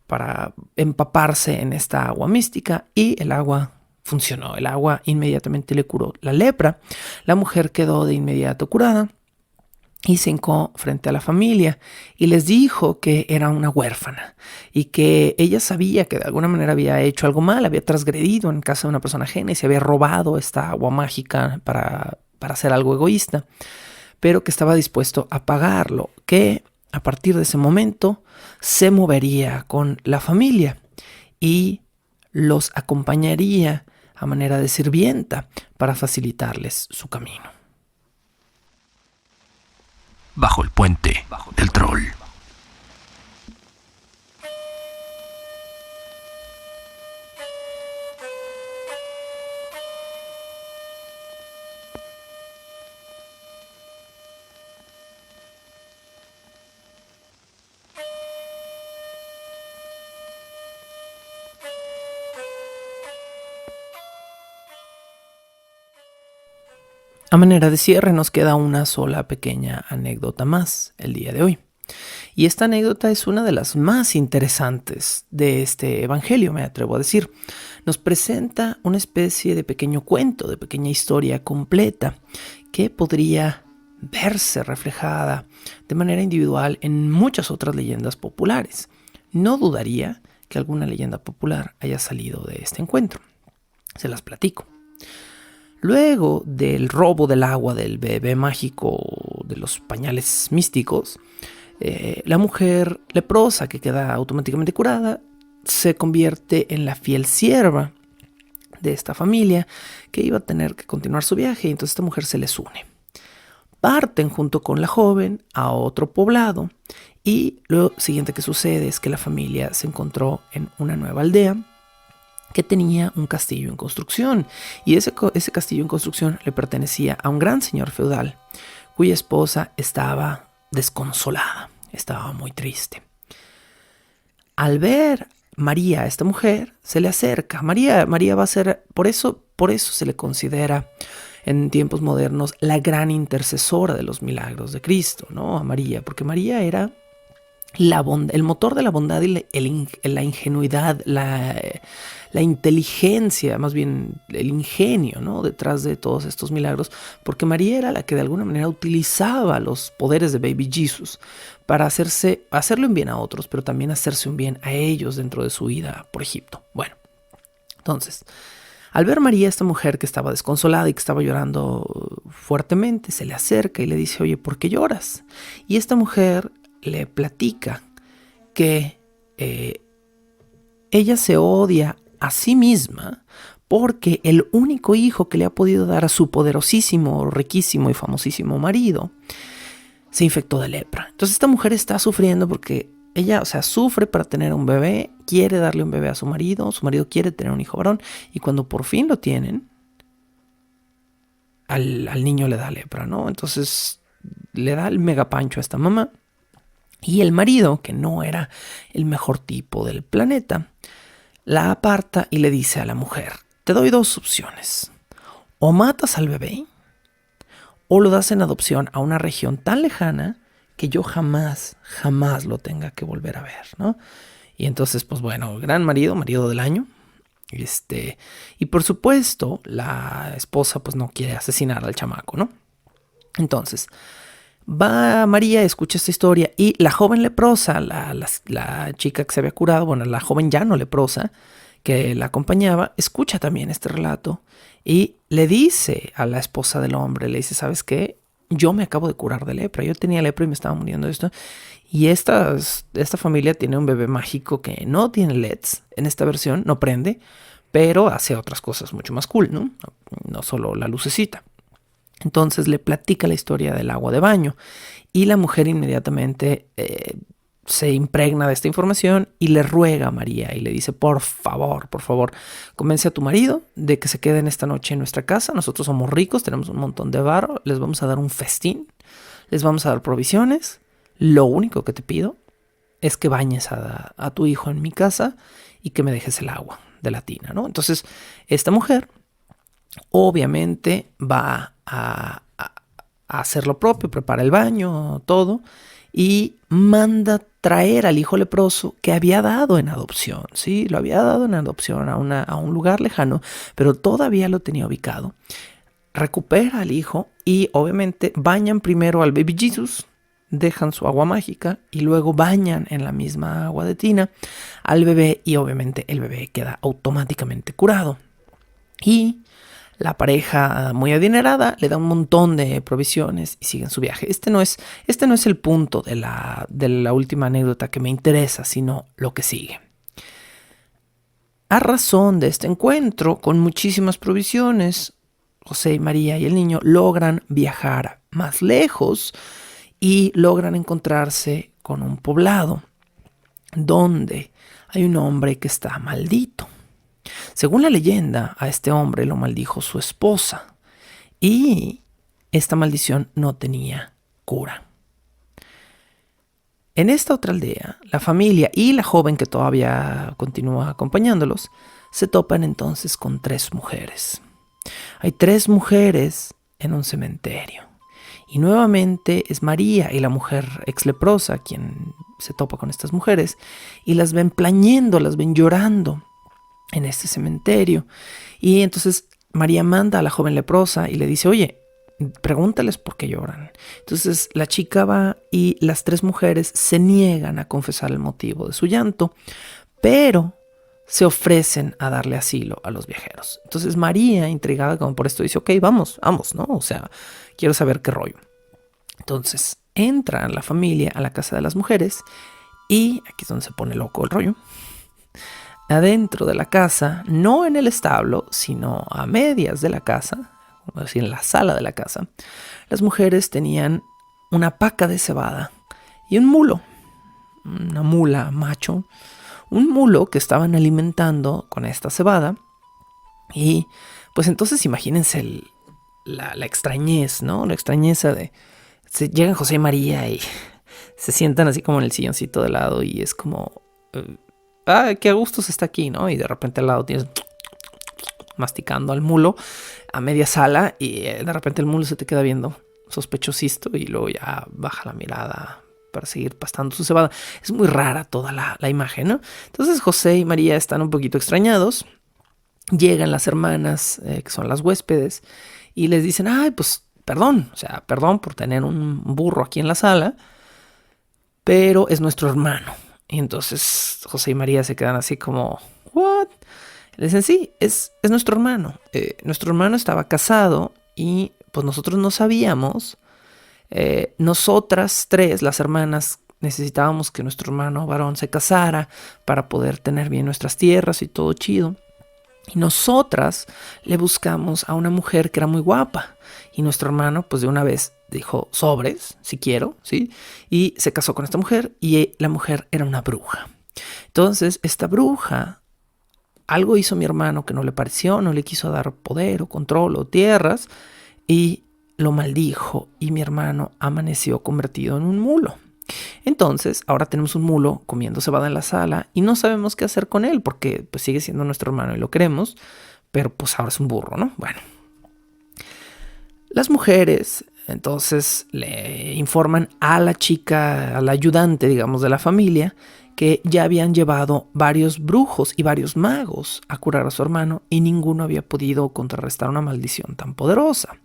Speaker 2: para empaparse en esta agua mística y el agua funcionó. El agua inmediatamente le curó la lepra. La mujer quedó de inmediato curada y se hincó frente a la familia y les dijo que era una huérfana y que ella sabía que de alguna manera había hecho algo mal, había transgredido en casa de una persona ajena y se había robado esta agua mágica para hacer algo egoísta, pero que estaba dispuesto a pagarlo, que a partir de ese momento se movería con la familia y los acompañaría a manera de sirvienta para facilitarles su camino.
Speaker 1: Bajo el puente del troll.
Speaker 2: A manera de cierre nos queda una sola pequeña anécdota más el día de hoy. Y esta anécdota es una de las más interesantes de este evangelio, me atrevo a decir. Nos presenta una especie de pequeño cuento, de pequeña historia completa que podría verse reflejada de manera individual en muchas otras leyendas populares. No dudaría que alguna leyenda popular haya salido de este encuentro. Se las platico. Luego del robo del agua del bebé mágico de los pañales místicos, la mujer leprosa, que queda automáticamente curada, se convierte en la fiel sierva de esta familia que iba a tener que continuar su viaje, y entonces esta mujer se les une. Parten junto con la joven a otro poblado, y lo siguiente que sucede es que la familia se encontró en una nueva aldea que tenía un castillo en construcción, y ese castillo en construcción le pertenecía a un gran señor feudal cuya esposa estaba desconsolada, estaba muy triste. Al ver María, esta mujer, se le acerca. María va a ser, por eso se le considera en tiempos modernos la gran intercesora de los milagros de Cristo, ¿no? A María, porque María era el motor de la bondad y la ingenuidad, la inteligencia, más bien el ingenio, ¿no?, detrás de todos estos milagros, porque María era la que de alguna manera utilizaba los poderes de Baby Jesus para hacerle un bien a otros, pero también hacerse un bien a ellos dentro de su ida por Egipto. Bueno, entonces, al ver María, esta mujer que estaba desconsolada y que estaba llorando fuertemente, se le acerca y le dice: oye, ¿por qué lloras? Y esta mujer le platica que ella se odia a sí misma porque el único hijo que le ha podido dar a su poderosísimo, riquísimo y famosísimo marido se infectó de lepra. Entonces esta mujer está sufriendo porque ella, sufre para tener un bebé, quiere darle un bebé a su marido quiere tener un hijo varón, y cuando por fin lo tienen, al niño le da lepra, ¿no? Entonces le da el megapancho a esta mamá. Y el marido, que no era el mejor tipo del planeta, la aparta y le dice a la mujer: te doy dos opciones. O matas al bebé, o lo das en adopción a una región tan lejana que yo jamás lo tenga que volver a ver, ¿no? Y entonces, pues bueno, gran marido del año. Y por supuesto, la esposa pues no quiere asesinar al chamaco, ¿no? Entonces va María, escucha esta historia, y la joven leprosa, la chica que se había curado, bueno, la joven ya no leprosa, que la acompañaba, escucha también este relato y le dice a la esposa del hombre, le dice: ¿sabes qué? Yo me acabo de curar de lepra, yo tenía lepra y me estaba muriendo de esto, y esta familia tiene un bebé mágico que no tiene LEDs en esta versión, no prende, pero hace otras cosas mucho más cool, ¿no? No solo la lucecita. Entonces le platica la historia del agua de baño, y la mujer inmediatamente se impregna de esta información y le ruega a María y le dice: por favor, convence a tu marido de que se queden esta noche en nuestra casa. Nosotros somos ricos, tenemos un montón de varo, les vamos a dar un festín, les vamos a dar provisiones. Lo único que te pido es que bañes a tu hijo en mi casa y que me dejes el agua de la tina, ¿no? Entonces esta mujer obviamente va a hacer lo propio, prepara el baño, todo, y manda traer al hijo leproso que había dado en adopción, ¿sí? Lo había dado en adopción a un lugar lejano, pero todavía lo tenía ubicado. Recupera al hijo y obviamente bañan primero al Baby Jesus, dejan su agua mágica y luego bañan en la misma agua de tina al bebé, y obviamente el bebé queda automáticamente curado. Y la pareja, muy adinerada, le da un montón de provisiones y siguen su viaje. Este no es el punto de la última anécdota que me interesa, sino lo que sigue. A razón de este encuentro, con muchísimas provisiones, José y María y el niño logran viajar más lejos y logran encontrarse con un poblado donde hay un hombre que está maldito. Según la leyenda, a este hombre lo maldijo su esposa, y esta maldición no tenía cura. En esta otra aldea, la familia y la joven que todavía continúa acompañándolos se topan entonces con 3 mujeres. Hay 3 mujeres en un cementerio, y nuevamente es María y la mujer ex leprosa quien se topa con estas mujeres y las ven plañendo, las ven llorando en este cementerio. Y entonces María manda a la joven leprosa y le dice: oye, pregúntales por qué lloran. Entonces la chica va y las 3 mujeres se niegan a confesar el motivo de su llanto, pero se ofrecen a darle asilo a los viajeros. Entonces María, intrigada como por esto, dice, ok, vamos, ¿no? O sea, quiero saber qué rollo. Entonces entra la familia a la casa de las mujeres y aquí es donde se pone loco el rollo. Adentro de la casa, no en el establo, sino a medias de la casa, como decir, en la sala de la casa, las mujeres tenían una paca de cebada y un mulo, una mula macho, un mulo que estaban alimentando con esta cebada. Y pues entonces imagínense la extrañez, ¿no? La extrañeza de... Llegan José y María y se sientan así como en el silloncito de lado y es como... qué a gusto se está aquí, ¿no? Y de repente al lado tienes masticando al mulo a media sala y de repente el mulo se te queda viendo sospechosito y luego ya baja la mirada para seguir pastando su cebada. Es muy rara toda la imagen, ¿no? Entonces José y María están un poquito extrañados. Llegan las hermanas, que son las huéspedes, y les dicen, ay, pues perdón, o sea, perdón por tener un burro aquí en la sala, pero es nuestro hermano. Y entonces José y María se quedan así como, ¿what? Le dicen, sí, es nuestro hermano. Nuestro hermano estaba casado y pues nosotros no sabíamos. Nosotras 3, las hermanas, necesitábamos que nuestro hermano varón se casara para poder tener bien nuestras tierras y todo chido. Y nosotras le buscamos a una mujer que era muy guapa. Y nuestro hermano, pues de una vez dijo, sobres, si quiero, ¿sí? Y se casó con esta mujer y la mujer era una bruja. Entonces, esta bruja, algo hizo mi hermano que no le pareció, no le quiso dar poder o control o tierras y lo maldijo y mi hermano amaneció convertido en un mulo. Entonces, ahora tenemos un mulo comiendo cebada en la sala y no sabemos qué hacer con él porque pues, sigue siendo nuestro hermano y lo queremos, pero pues ahora es un burro, ¿no? Bueno. Las mujeres entonces le informan a la chica, a la ayudante, digamos, de la familia, que ya habían llevado varios brujos y varios magos a curar a su hermano y ninguno había podido contrarrestar una maldición tan poderosa.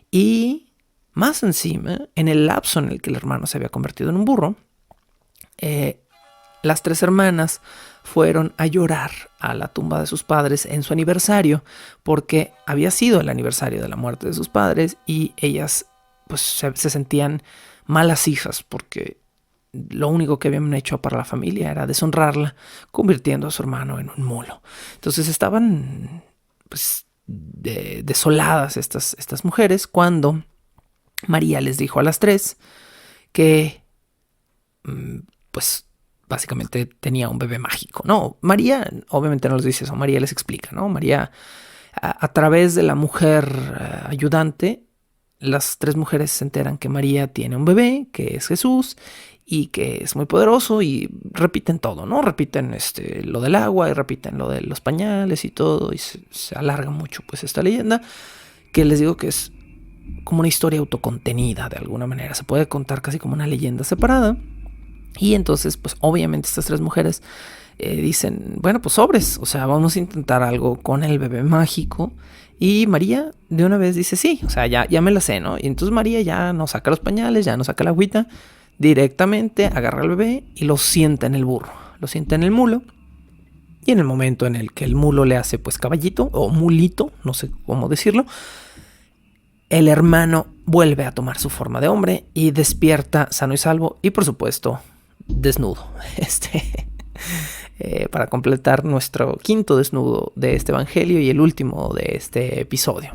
Speaker 2: Y más encima, en el lapso en el que el hermano se había convertido en un burro, las 3 hermanas fueron a llorar a la tumba de sus padres en su aniversario, porque había sido el aniversario de la muerte de sus padres y ellas pues se sentían malas hijas porque lo único que habían hecho para la familia era deshonrarla, convirtiendo a su hermano en un mulo. Entonces estaban pues desoladas estas mujeres cuando María les dijo a las 3 que pues básicamente tenía un bebé mágico. No, María obviamente no les dice eso, María les explica, ¿no? María a través de la mujer ayudante, las 3 mujeres se enteran que María tiene un bebé, que es Jesús y que es muy poderoso y repiten todo, ¿no? Repiten lo del agua y repiten lo de los pañales y todo y se alarga mucho pues esta leyenda que les digo que es como una historia autocontenida de alguna manera, se puede contar casi como una leyenda separada. Y entonces pues obviamente estas 3 mujeres dicen, bueno pues sobres, o sea vamos a intentar algo con el bebé mágico. Y María de una vez dice sí, o sea ya me la sé, ¿no? Y entonces María ya no saca los pañales, ya no saca la agüita, directamente agarra al bebé y lo sienta en el burro, lo sienta en el mulo. Y en el momento en el que el mulo le hace pues caballito o mulito, no sé cómo decirlo, el hermano vuelve a tomar su forma de hombre y despierta sano y salvo y por supuesto desnudo. Para completar nuestro 5º desnudo de este evangelio y el último de este episodio.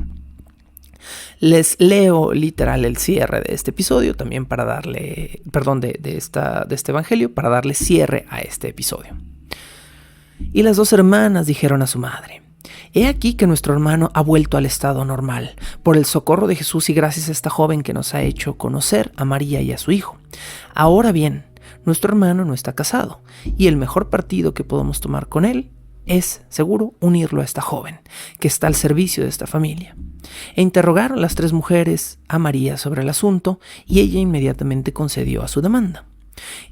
Speaker 2: Les leo literal el cierre de este episodio también para darle, de este evangelio para darle cierre a este episodio. Y las 2 hermanas dijeron a su madre: he aquí que nuestro hermano ha vuelto al estado normal, por el socorro de Jesús y gracias a esta joven que nos ha hecho conocer a María y a su hijo. Ahora bien, nuestro hermano no está casado, y el mejor partido que podemos tomar con él es, seguro, unirlo a esta joven, que está al servicio de esta familia. E interrogaron las 3 mujeres a María sobre el asunto, y ella inmediatamente concedió a su demanda.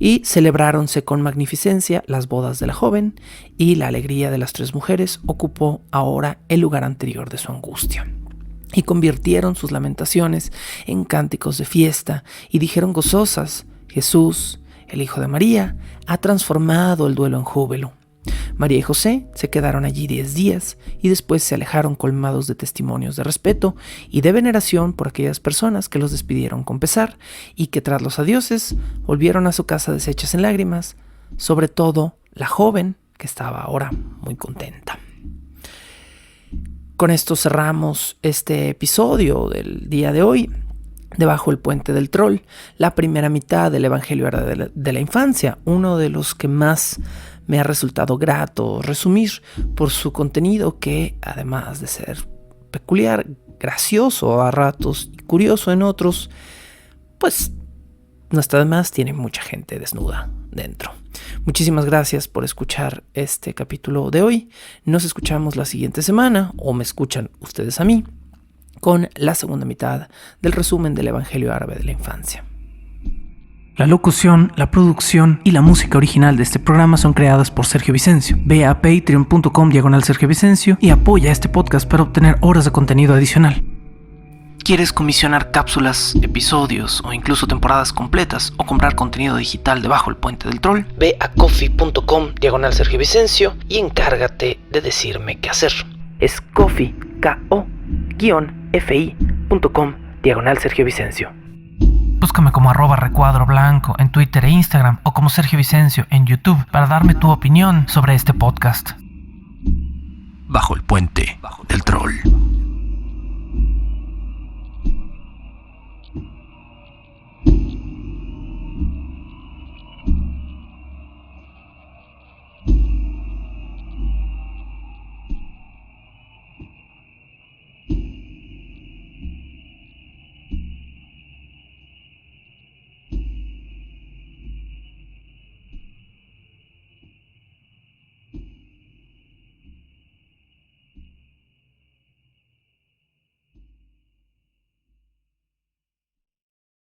Speaker 2: Y celebráronse con magnificencia las bodas de la joven, y la alegría de las 3 mujeres ocupó ahora el lugar anterior de su angustia. y convirtieron sus lamentaciones en cánticos de fiesta, y dijeron gozosas: Jesús, el Hijo de María, ha transformado el duelo en júbilo. María y José se quedaron allí 10 días y después se alejaron colmados de testimonios de respeto y de veneración por aquellas personas que los despidieron con pesar y que tras los adioses volvieron a su casa deshechas en lágrimas, sobre todo la joven, que estaba ahora muy contenta. Con esto cerramos este episodio del día de hoy de Bajo el Puente del Troll, la primera mitad del Evangelio de la Infancia, uno de los que más me ha resultado grato resumir por su contenido, que además de ser peculiar, gracioso a ratos y curioso en otros, pues no está de más, tiene mucha gente desnuda dentro. Muchísimas gracias por escuchar este capítulo de hoy. Nos escuchamos la siguiente semana, o me escuchan ustedes a mí, con la segunda mitad del resumen del Evangelio árabe de la Infancia. La locución, la producción y la música original de este programa son creadas por Sergio Vicencio. Ve a patreon.com/Sergio Vicencio y apoya este podcast para obtener horas de contenido adicional. ¿Quieres comisionar cápsulas, episodios o incluso temporadas completas o comprar contenido digital de Bajo el Puente del Troll? Ve a coffee.com/Sergio Vicencio y encárgate de decirme qué hacer. Es coffee, ko-fi.com/Sergio Vicencio. Búscame como @recuadro_blanco en Twitter e Instagram, o como Sergio Vicencio en YouTube, para darme tu opinión sobre este podcast.
Speaker 1: Bajo el Puente del Troll.